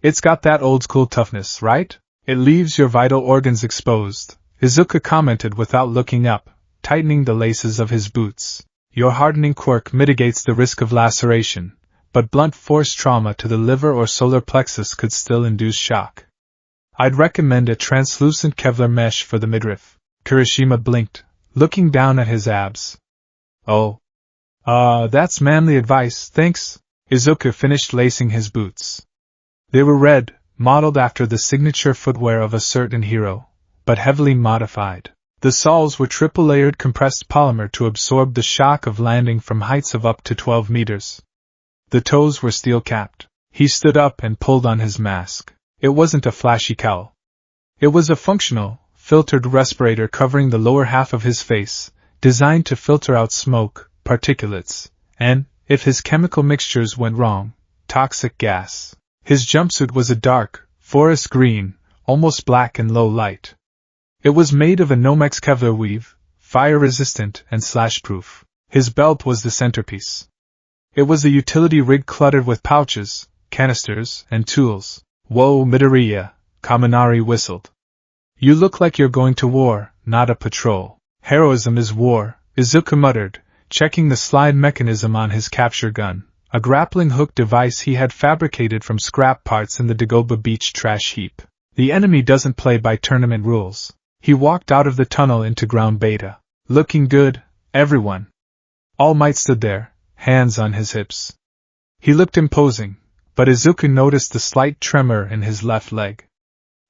It's got that old-school toughness, right? It leaves your vital organs exposed, Izuku commented without looking up, tightening the laces of his boots. Your hardening quirk mitigates the risk of laceration, but blunt force trauma to the liver or solar plexus could still induce shock. I'd recommend a translucent Kevlar mesh for the midriff. Kirishima blinked, looking down at his abs. Oh. That's manly advice, thanks. Izuku finished lacing his boots. They were red, modeled after the signature footwear of a certain hero, but heavily modified. The soles were triple-layered compressed polymer to absorb the shock of landing from heights of up to 12 meters. The toes were steel-capped. He stood up and pulled on his mask. It wasn't a flashy cowl. It was a functional, filtered respirator covering the lower half of his face, designed to filter out smoke, particulates, and, if his chemical mixtures went wrong, toxic gas. His jumpsuit was a dark, forest green, almost black in low light. It was made of a Nomex Kevlar weave, fire-resistant and slash-proof. His belt was the centerpiece. It was a utility rig cluttered with pouches, canisters, and tools. Whoa, Midoriya, Kaminari whistled. You look like you're going to war, not a patrol. Heroism is war, Izuku muttered, checking the slide mechanism on his capture gun, a grappling hook device he had fabricated from scrap parts in the Dagoba Beach trash heap. The enemy doesn't play by tournament rules. He walked out of the tunnel into ground beta. Looking good, everyone. All Might stood there, hands on his hips. He looked imposing, but Izuku noticed the slight tremor in his left leg.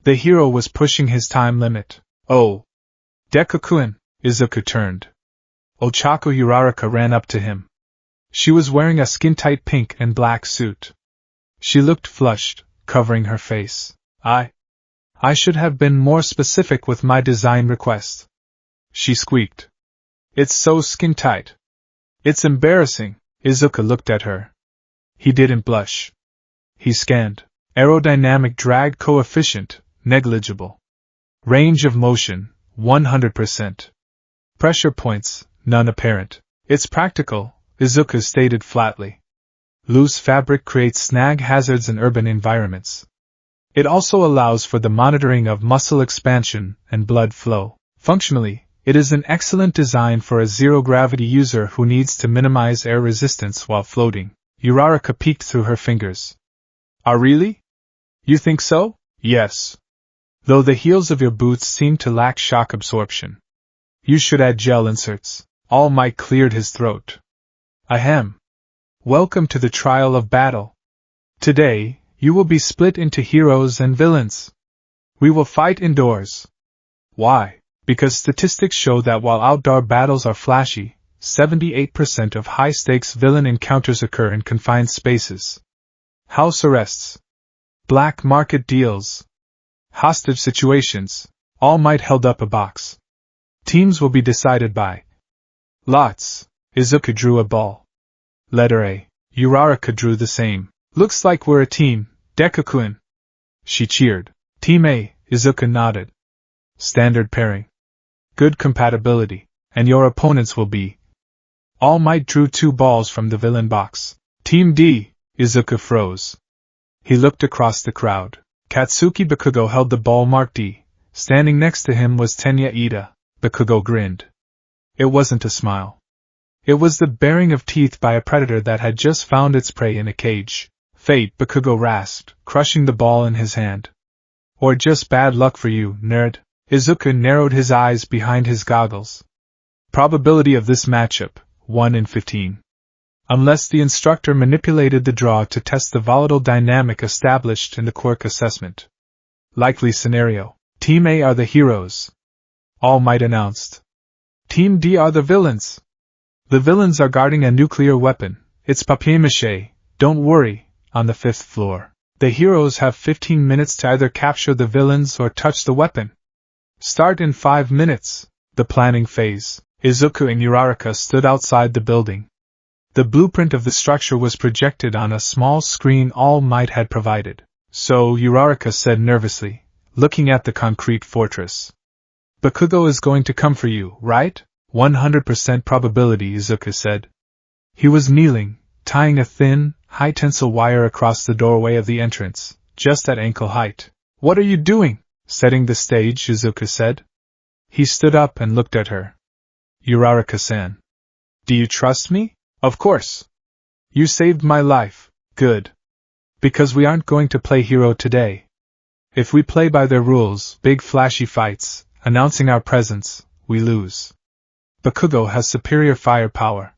The hero was pushing his time limit. Oh! Deku-kun! Izuku turned. Ochako Uraraka ran up to him. She was wearing a skin-tight pink and black suit. She looked flushed, covering her face. I should have been more specific with my design request. She squeaked. It's so skin-tight. It's embarrassing. Izuku looked at her. He didn't blush. He scanned. Aerodynamic drag coefficient, negligible. Range of motion, 100%. Pressure points, none apparent. It's practical, Izuku stated flatly. Loose fabric creates snag hazards in urban environments. It also allows for the monitoring of muscle expansion and blood flow. Functionally, it is an excellent design for a zero-gravity user who needs to minimize air resistance while floating. Uraraka peeked through her fingers. Really? You think so? Yes. Though the heels of your boots seem to lack shock absorption. You should add gel inserts. All Might cleared his throat. Ahem. Welcome to the trial of battle. Today, you will be split into heroes and villains. We will fight indoors. Why? Because statistics show that while outdoor battles are flashy, 78% of high-stakes villain encounters occur in confined spaces. House arrests. Black market deals. Hostage situations. All Might held up a box. Teams will be decided by lots. Izuku drew a ball. Letter A. Uraraka drew the same. Looks like we're a team, Deku-kun. She cheered. Team A, Izuku nodded. Standard pairing. Good compatibility. And your opponents will be. All Might drew 2 balls from the villain box. Team D, Izuku froze. He looked across the crowd. Katsuki Bakugo held the ball marked D. Standing next to him was Tenya Ida. Bakugo grinned. It wasn't a smile. It was the baring of teeth by a predator that had just found its prey in a cage. Fate, Bakugo rasped, crushing the ball in his hand. Or just bad luck for you, nerd. Izuku narrowed his eyes behind his goggles. Probability of this matchup, 1 in 15. Unless the instructor manipulated the draw to test the volatile dynamic established in the Quirk assessment. Likely scenario. Team A are the heroes. All Might announced. Team D are the villains. The villains are guarding a nuclear weapon. It's papier-mâché, don't worry, on the 5th floor. The heroes have 15 minutes to either capture the villains or touch the weapon. Start in 5 minutes. The planning phase. Izuku and Uraraka stood outside the building. The blueprint of the structure was projected on a small screen All Might had provided. So, Uraraka said nervously, looking at the concrete fortress. Bakugo is going to come for you, right? 100% probability, Izuku said. He was kneeling, tying a thin, high-tensile wire across the doorway of the entrance, just at ankle height. What are you doing? Setting the stage, Izuku said. He stood up and looked at her. Uraraka-san. Do you trust me? Of course. You saved my life. Good. Because we aren't going to play hero today. If we play by their rules, big flashy fights, announcing our presence, we lose. Bakugo has superior firepower.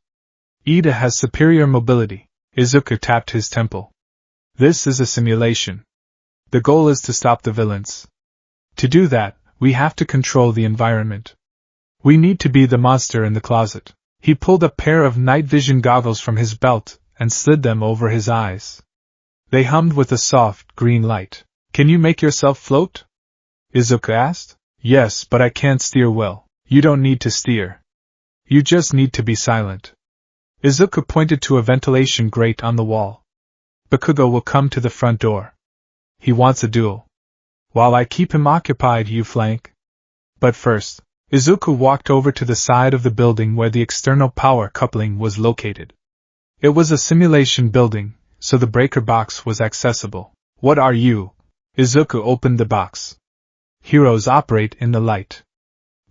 Ida has superior mobility. Izuku tapped his temple. This is a simulation. The goal is to stop the villains. To do that, we have to control the environment. We need to be the monster in the closet. He pulled a pair of night vision goggles from his belt and slid them over his eyes. They hummed with a soft, green light. Can you make yourself float? Izuku asked. Yes, but I can't steer well. You don't need to steer. You just need to be silent. Izuku pointed to a ventilation grate on the wall. Bakugo will come to the front door. He wants a duel. While I keep him occupied, you flank. But first, Izuku walked over to the side of the building where the external power coupling was located. It was a simulation building, so the breaker box was accessible. What are you? Izuku opened the box. Heroes operate in the light.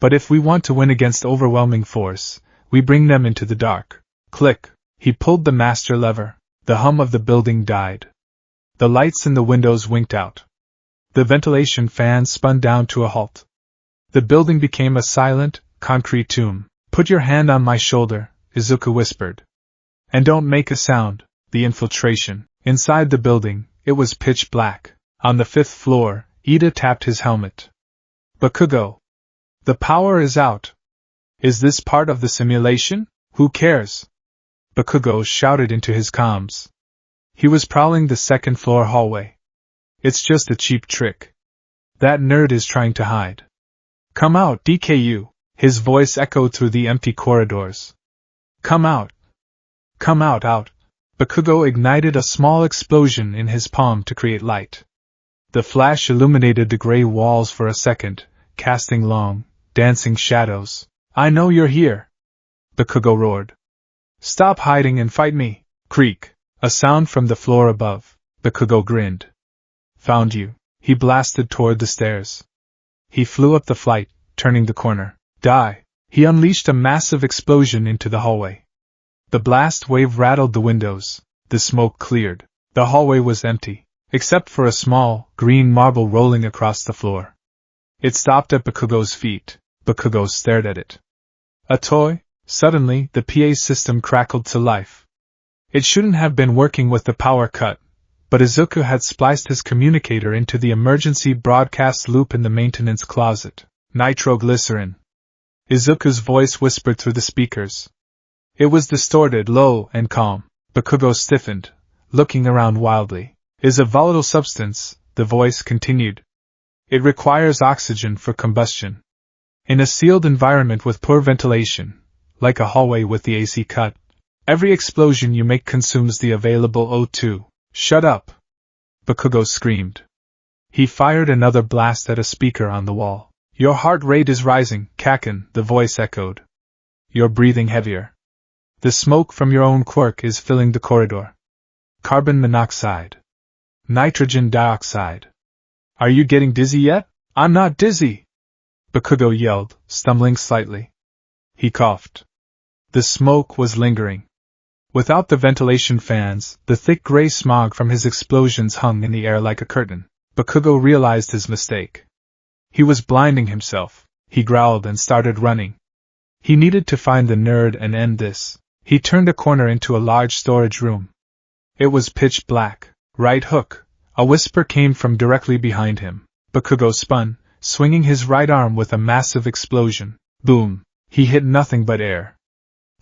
But if we want to win against overwhelming force, we bring them into the dark. Click. He pulled the master lever. The hum of the building died. The lights in the windows winked out. The ventilation fan spun down to a halt. The building became a silent, concrete tomb. Put your hand on my shoulder, Izuku whispered. And don't make a sound. The infiltration. Inside the building, it was pitch black. On the 5th floor, Ida tapped his helmet. Bakugo. The power is out. Is this part of the simulation? Who cares? Bakugo shouted into his comms. He was prowling the 2nd floor hallway. It's just a cheap trick. That nerd is trying to hide. Come out, DKU. His voice echoed through the empty corridors. Come out. Come out, out. Bakugo ignited a small explosion in his palm to create light. The flash illuminated the gray walls for a second, casting long, dancing shadows. I know you're here. Bakugo roared. Stop hiding and fight me. Creak. A sound from the floor above. Bakugo grinned. Found you. He blasted toward the stairs. He flew up the flight, turning the corner. Die. He unleashed a massive explosion into the hallway. The blast wave rattled the windows. The smoke cleared. The hallway was empty, except for a small, green marble rolling across the floor. It stopped at Bakugo's feet. Bakugo stared at it. A toy? Suddenly, the PA system crackled to life. It shouldn't have been working with the power cut, but Izuku had spliced his communicator into the emergency broadcast loop in the maintenance closet. Nitroglycerin. Izuku's voice whispered through the speakers. It was distorted, low, and calm. Bakugo stiffened, looking around wildly. Is a volatile substance, the voice continued. It requires oxygen for combustion. In a sealed environment with poor ventilation, like a hallway with the AC cut, every explosion you make consumes the available O2. Shut up! Bakugo screamed. He fired another blast at a speaker on the wall. Your heart rate is rising, Kaken, the voice echoed. You're breathing heavier. The smoke from your own quirk is filling the corridor. Carbon monoxide. Nitrogen dioxide. Are you getting dizzy yet? I'm not dizzy! Bakugo yelled, stumbling slightly. He coughed. The smoke was lingering. Without the ventilation fans, the thick gray smog from his explosions hung in the air like a curtain. Bakugo realized his mistake. He was blinding himself. He growled and started running. He needed to find the nerd and end this. He turned a corner into a large storage room. It was pitch black. Right hook. A whisper came from directly behind him. Bakugo spun, swinging his right arm with a massive explosion. Boom! He hit nothing but air.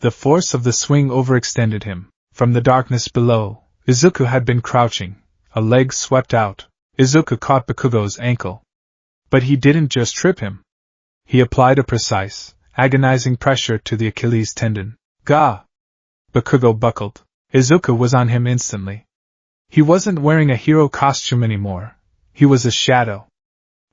The force of the swing overextended him. From the darkness below, Izuku had been crouching. A leg swept out. Izuku caught Bakugo's ankle. But he didn't just trip him. He applied a precise, agonizing pressure to the Achilles tendon. Gah! Bakugo buckled. Izuku was on him instantly. He wasn't wearing a hero costume anymore. He was a shadow.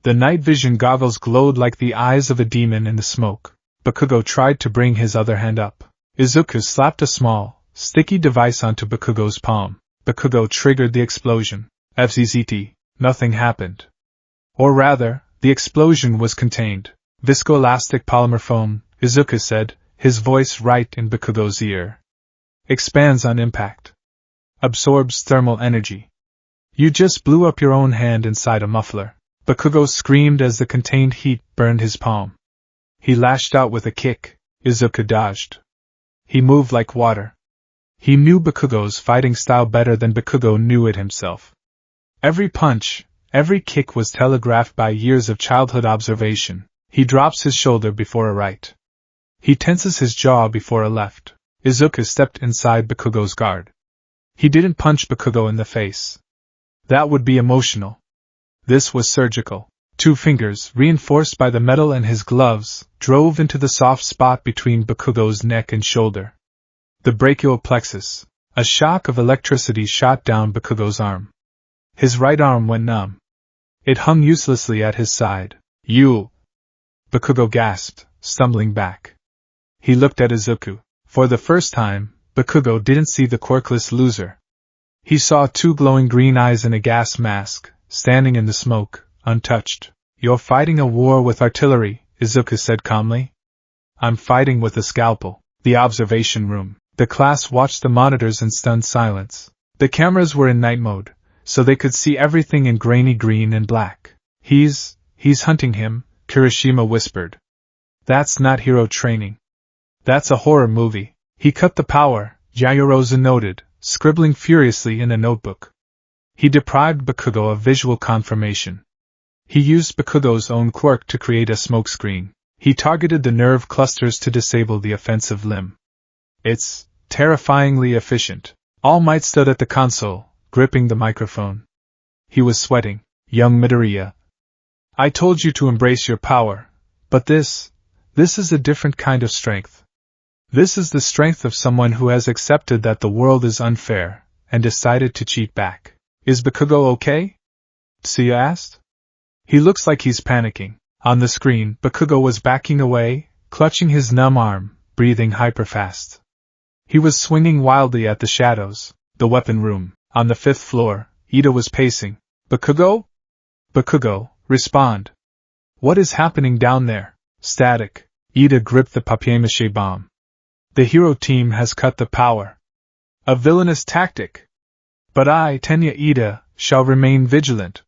The night vision goggles glowed like the eyes of a demon in the smoke. Bakugo tried to bring his other hand up. Izuku slapped a small, sticky device onto Bakugo's palm. Bakugo triggered the explosion. FZZT. Nothing happened. Or rather, the explosion was contained. Viscoelastic polymer foam, Izuku said, his voice right in Bakugo's ear. Expands on impact. Absorbs thermal energy. You just blew up your own hand inside a muffler. Bakugo screamed as the contained heat burned his palm. He lashed out with a kick. Izuku dodged. He moved like water. He knew Bakugo's fighting style better than Bakugo knew it himself. Every punch, every kick was telegraphed by years of childhood observation. He drops his shoulder before a right. He tenses his jaw before a left. Izuku stepped inside Bakugo's guard. He didn't punch Bakugo in the face. That would be emotional. This was surgical. 2 fingers, reinforced by the metal in his gloves, drove into the soft spot between Bakugo's neck and shoulder. The brachial plexus. A shock of electricity shot down Bakugo's arm. His right arm went numb. It hung uselessly at his side. You! Bakugo gasped, stumbling back. He looked at Izuku. For the first time, Bakugo didn't see the quirkless loser. He saw 2 glowing green eyes in a gas mask, standing in the smoke, untouched. You're fighting a war with artillery, Izuku said calmly. I'm fighting with a scalpel. The observation room. The class watched the monitors in stunned silence. The cameras were in night mode, so they could see everything in grainy green and black. He's hunting him, Kirishima whispered. That's not hero training. That's a horror movie. He cut the power, Yaoyorozu noted, scribbling furiously in a notebook. He deprived Bakugo of visual confirmation. He used Bakugo's own quirk to create a smokescreen. He targeted the nerve clusters to disable the offensive limb. It's terrifyingly efficient. All Might stood at the console, gripping the microphone. He was sweating. Young Midoriya. I told you to embrace your power, but this is a different kind of strength. This is the strength of someone who has accepted that the world is unfair, and decided to cheat back. Is Bakugo okay? Tsuya asked. He looks like he's panicking. On the screen, Bakugo was backing away, clutching his numb arm, breathing hyperfast. He was swinging wildly at the shadows. The weapon room. On the 5th floor, Ida was pacing. Bakugo? Bakugo, respond. What is happening down there? Static. Ida gripped the papier-mâché bomb. The hero team has cut the power. A villainous tactic. But I, Tenya Ida, shall remain vigilant.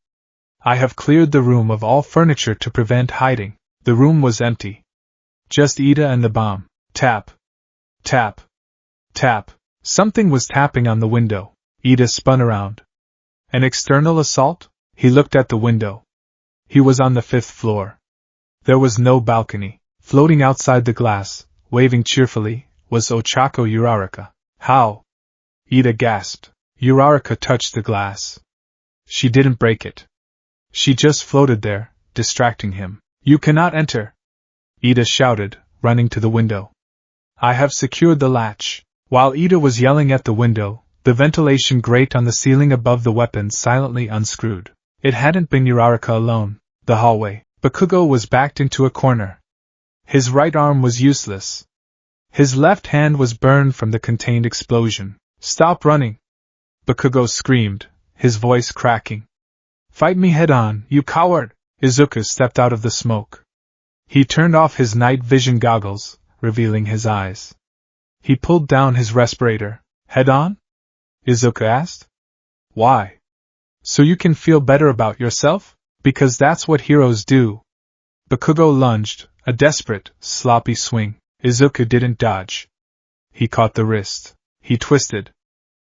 I have cleared the room of all furniture to prevent hiding. The room was empty. Just Ida and the bomb. Tap. Tap. Tap. Something was tapping on the window. Ida spun around. An external assault? He looked at the window. He was on the 5th floor. There was no balcony. Floating outside the glass, waving cheerfully, was Ochako Uraraka. How? Ida gasped. Uraraka touched the glass. She didn't break it. She just floated there, distracting him. You cannot enter! Ida shouted, running to the window. I have secured the latch. While Ida was yelling at the window, the ventilation grate on the ceiling above the weapon silently unscrewed. It hadn't been Uraraka alone. The hallway. Bakugo was backed into a corner. His right arm was useless. His left hand was burned from the contained explosion. Stop running! Bakugo screamed, his voice cracking. Fight me head-on, you coward! Izuku stepped out of the smoke. He turned off his night vision goggles, revealing his eyes. He pulled down his respirator. Head-on? Izuku asked. Why? So you can feel better about yourself? Because that's what heroes do. Bakugo lunged, a desperate, sloppy swing. Izuku didn't dodge. He caught the wrist. He twisted.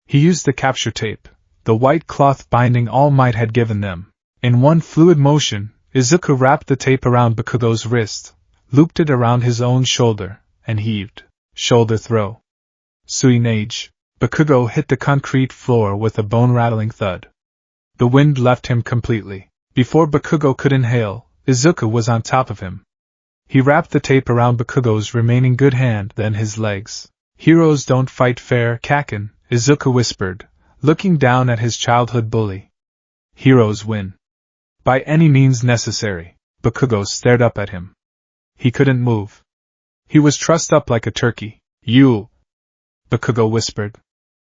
He used the capture tape, the white cloth binding All Might had given them. In one fluid motion, Izuku wrapped the tape around Bakugo's wrist, looped it around his own shoulder, and heaved. Shoulder throw. Suinage. Bakugo hit the concrete floor with a bone-rattling thud. The wind left him completely. Before Bakugo could inhale, Izuku was on top of him. He wrapped the tape around Bakugo's remaining good hand, then his legs. Heroes don't fight fair, Kaken, Izuku whispered, looking down at his childhood bully. Heroes win. By any means necessary. Bakugo stared up at him. He couldn't move. He was trussed up like a turkey. You! Bakugo whispered.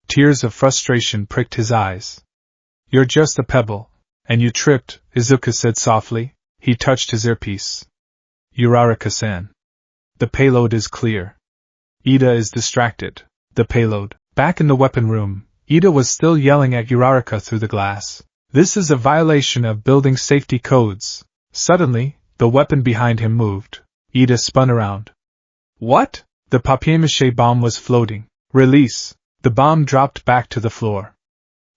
Tears of frustration pricked his eyes. You're just a pebble. And you tripped, Izuku said softly. He touched his earpiece. Uraraka-san. The payload is clear. Ida is distracted. The payload. Back in the weapon room, Ida was still yelling at Uraraka through the glass. This is a violation of building safety codes. Suddenly, the weapon behind him moved. Ida spun around. What? The papier-mâché bomb was floating. Release! The bomb dropped back to the floor.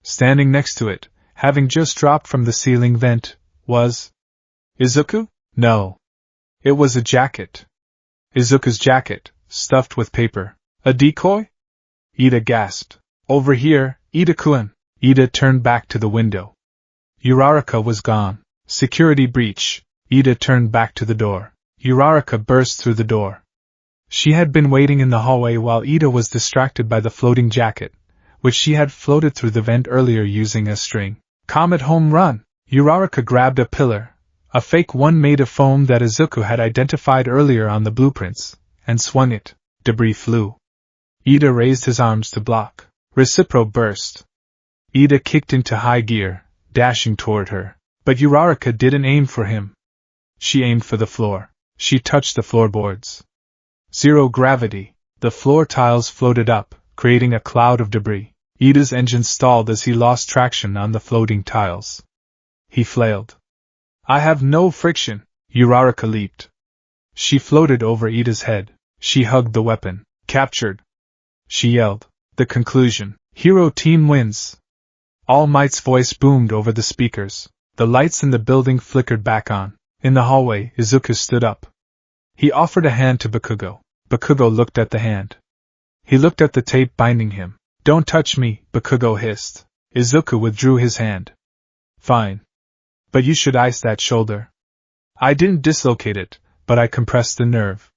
Standing next to it, having just dropped from the ceiling vent, was Izuku? No. It was a jacket. Izuku's jacket, stuffed with paper. A decoy? Ida gasped. Over here, Ida-kun. Ida turned back to the window. Uraraka was gone. Security breach. Ida turned back to the door. Uraraka burst through the door. She had been waiting in the hallway while Ida was distracted by the floating jacket, which she had floated through the vent earlier using a string. Comet home run! Uraraka grabbed a pillar, a fake one made of foam that Izuku had identified earlier on the blueprints, and swung it. Debris flew. Ida raised his arms to block. Recipro burst. Ida kicked into high gear, dashing toward her, but Uraraka didn't aim for him. She aimed for the floor. She touched the floorboards. Zero gravity. The floor tiles floated up, creating a cloud of debris. Ida's engine stalled as he lost traction on the floating tiles. He flailed. I have no friction. Uraraka leaped. She floated over Ida's head. She hugged the weapon. Captured. She yelled. The conclusion. Hero team wins. All Might's voice boomed over the speakers. The lights in the building flickered back on. In the hallway, Izuku stood up. He offered a hand to Bakugo. Bakugo looked at the hand. He looked at the tape binding him. Don't touch me, Bakugo hissed. Izuku withdrew his hand. Fine. But you should ice that shoulder. I didn't dislocate it, but I compressed the nerve.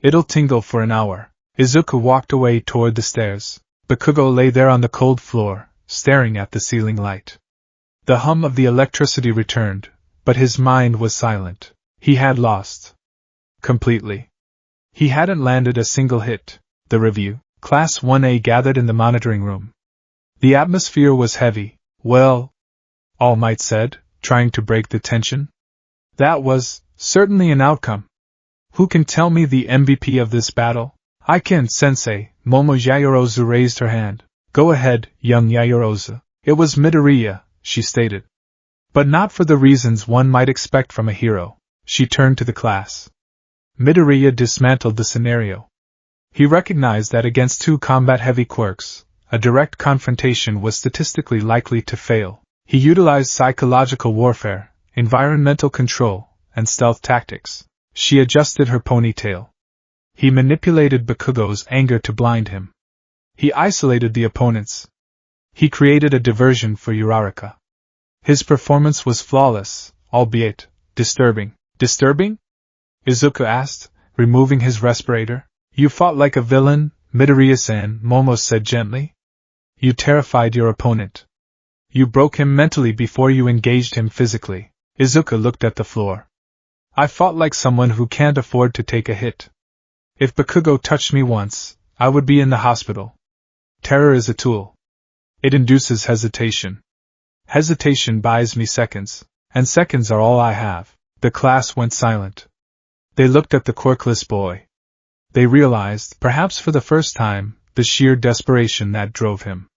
It'll tingle for an hour. Izuku walked away toward the stairs. Bakugo lay there on the cold floor, staring at the ceiling light. The hum of the electricity returned, but his mind was silent. He had lost. Completely. He hadn't landed a single hit. The review, Class 1A gathered in the monitoring room. The atmosphere was heavy. Well, All Might said, trying to break the tension. That was, certainly an outcome. Who can tell me the MVP of this battle? I can, Sensei. Momo Yayorozu raised her hand. Go ahead, young Yayorozu. It was Midoriya, she stated. But not for the reasons one might expect from a hero. She turned to the class. Midoriya dismantled the scenario. He recognized that against two combat-heavy quirks, a direct confrontation was statistically likely to fail. He utilized psychological warfare, environmental control, and stealth tactics. She adjusted her ponytail. He manipulated Bakugo's anger to blind him. He isolated the opponents. He created a diversion for Uraraka. His performance was flawless, albeit disturbing. Disturbing? Izuku asked, removing his respirator. You fought like a villain, Midoriya-san, Momo said gently. You terrified your opponent. You broke him mentally before you engaged him physically. Izuku looked at the floor. I fought like someone who can't afford to take a hit. If Bakugo touched me once, I would be in the hospital. Terror is a tool. It induces hesitation. Hesitation buys me seconds, and seconds are all I have. The class went silent. They looked at the quirkless boy. They realized, perhaps for the first time, the sheer desperation that drove him.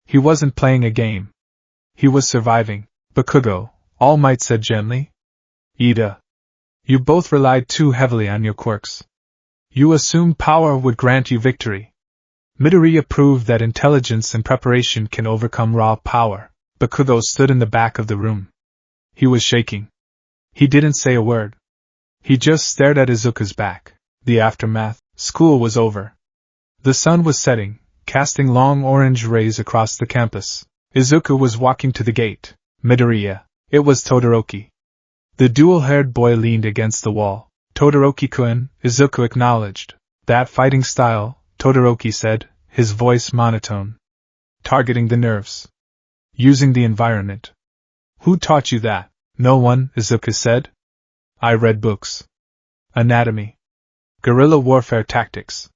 He wasn't playing a game. He was surviving. Bakugo, All Might said gently. Ida. You both relied too heavily on your quirks. You assumed power would grant you victory. Midoriya proved that intelligence and preparation can overcome raw power. Bakugo stood in the back of the room. He was shaking. He didn't say a word. He just stared at Izuku's back. The aftermath. School was over. The sun was setting, casting long orange rays across the campus. Izuku was walking to the gate. Midoriya. It was Todoroki. The dual-haired boy leaned against the wall. Todoroki-kun, Izuku acknowledged. That fighting style, Todoroki said, his voice monotone. Targeting the nerves. Using the environment. Who taught you that? No one, Izuku said. I read books. Anatomy. Guerrilla warfare tactics.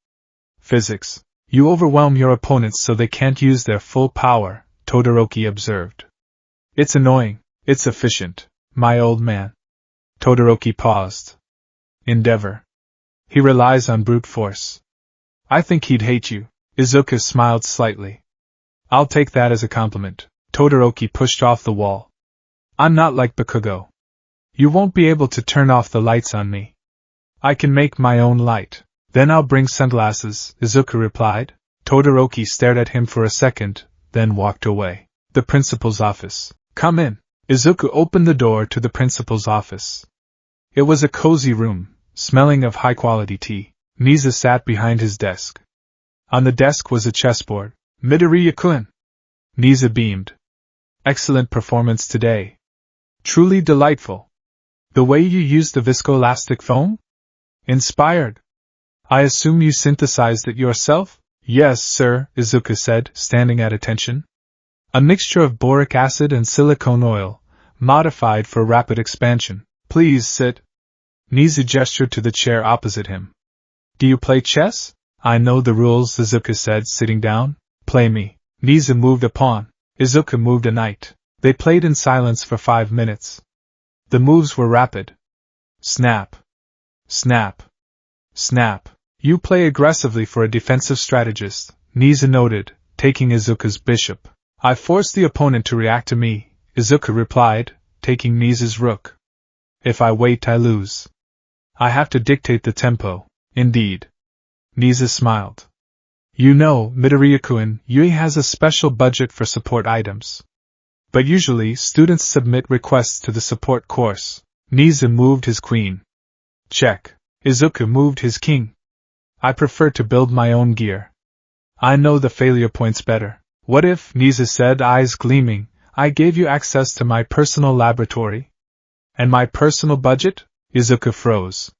Physics. You overwhelm your opponents so they can't use their full power, Todoroki observed. It's annoying. It's efficient, my old man. Todoroki paused. Endeavor. He relies on brute force. I think he'd hate you. Izuku smiled slightly. I'll take that as a compliment. Todoroki pushed off the wall. I'm not like Bakugo. You won't be able to turn off the lights on me. I can make my own light. Then I'll bring sunglasses, Izuku replied. Todoroki stared at him for a second, then walked away. The principal's office. Come in. Izuku opened the door to the principal's office. It was a cozy room, smelling of high-quality tea. Nisa sat behind his desk. On the desk was a chessboard. Midoriya-kun. Nisa beamed. Excellent performance today. Truly delightful. The way you used the viscoelastic foam? Inspired. I assume you synthesized it yourself? Yes, sir, Izuku said, standing at attention. A mixture of boric acid and silicone oil, modified for rapid expansion. Please sit. Nisa gestured to the chair opposite him. Do you play chess? I know the rules, Izuku said, sitting down. Play me. Nisa moved a pawn. Izuku moved a knight. They played in silence for 5 minutes. The moves were rapid. Snap. Snap. Snap. You play aggressively for a defensive strategist, Nisa noted, taking Izuku's bishop. I force the opponent to react to me, Izuku replied, taking Nisa's rook. If I wait, I lose. I have to dictate the tempo. Indeed. Nisa smiled. You know, Midoriya-kun, Yui has a special budget for support items. But usually, students submit requests to the support course. Nisa moved his queen. Check. Izuku moved his king. I prefer to build my own gear. I know the failure points better. What if, Nisa said, eyes gleaming, I gave you access to my personal laboratory? And my personal budget? Izuku froze.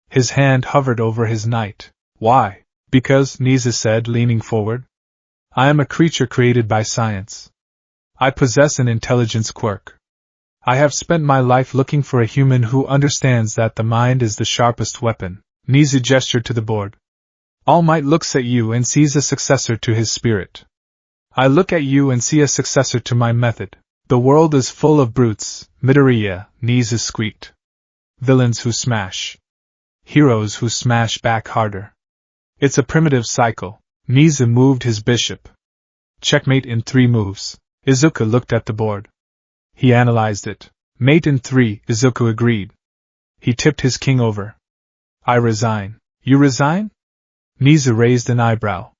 His hand hovered over his knight. Why? Because, Nisa said, leaning forward. I am a creature created by science. I possess an intelligence quirk. I have spent my life looking for a human who understands that the mind is the sharpest weapon. Nisa gestured to the board. All Might looks at you and sees a successor to his spirit. I look at you and see a successor to my method. The world is full of brutes, Midoriya, Nisa squeaked. Villains who smash. Heroes who smash back harder. It's a primitive cycle. Nisa moved his bishop. Checkmate in 3 moves. Izuku looked at the board. He analyzed it. Mate in 3, Izuku agreed. He tipped his king over. I resign. You resign? Nisa raised an eyebrow.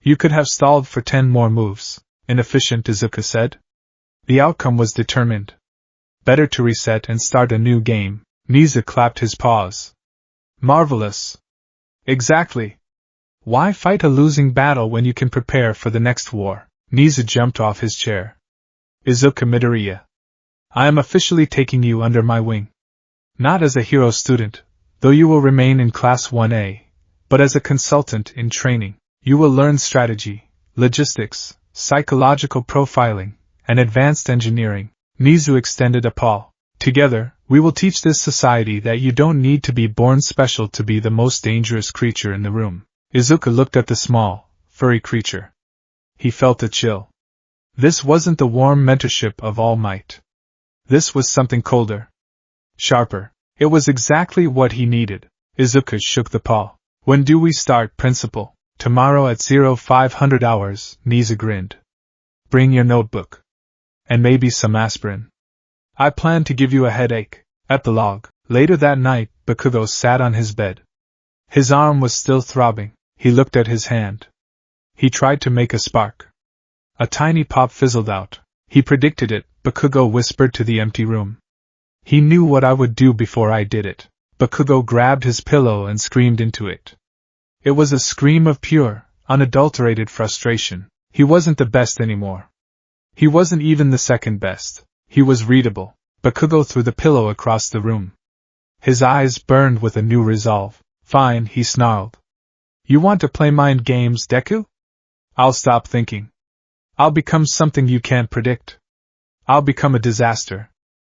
You could have stalled for 10 more moves. Inefficient, Izuku said. The outcome was determined. Better to reset and start a new game. Nisa clapped his paws. Marvelous. Exactly. Why fight a losing battle when you can prepare for the next war? Nisa jumped off his chair. Izuku Midoriya. I am officially taking you under my wing. Not as a hero student, though you will remain in Class 1A, but as a consultant in training. You will learn strategy, logistics, psychological profiling, and advanced engineering. Nisa extended a paw. Together, we will teach this society that you don't need to be born special to be the most dangerous creature in the room. Izuku looked at the small, furry creature. He felt a chill. This wasn't the warm mentorship of All Might. This was something colder. Sharper. It was exactly what he needed. Izuku shook the paw. When do we start, Principal? Tomorrow at 0500 hours, Nisa grinned. Bring your notebook. And maybe some aspirin. I plan to give you a headache. Epilogue. Later that night, Bakugo sat on his bed. His arm was still throbbing. He looked at his hand. He tried to make a spark. A tiny pop fizzled out. He predicted it, Bakugo whispered to the empty room. He knew what I would do before I did it. Bakugo grabbed his pillow and screamed into it. It was a scream of pure, unadulterated frustration. He wasn't the best anymore. He wasn't even the second best. He was readable. Bakugo threw the pillow across the room. His eyes burned with a new resolve. Fine, he snarled. You want to play mind games, Deku? I'll stop thinking. I'll become something you can't predict. I'll become a disaster.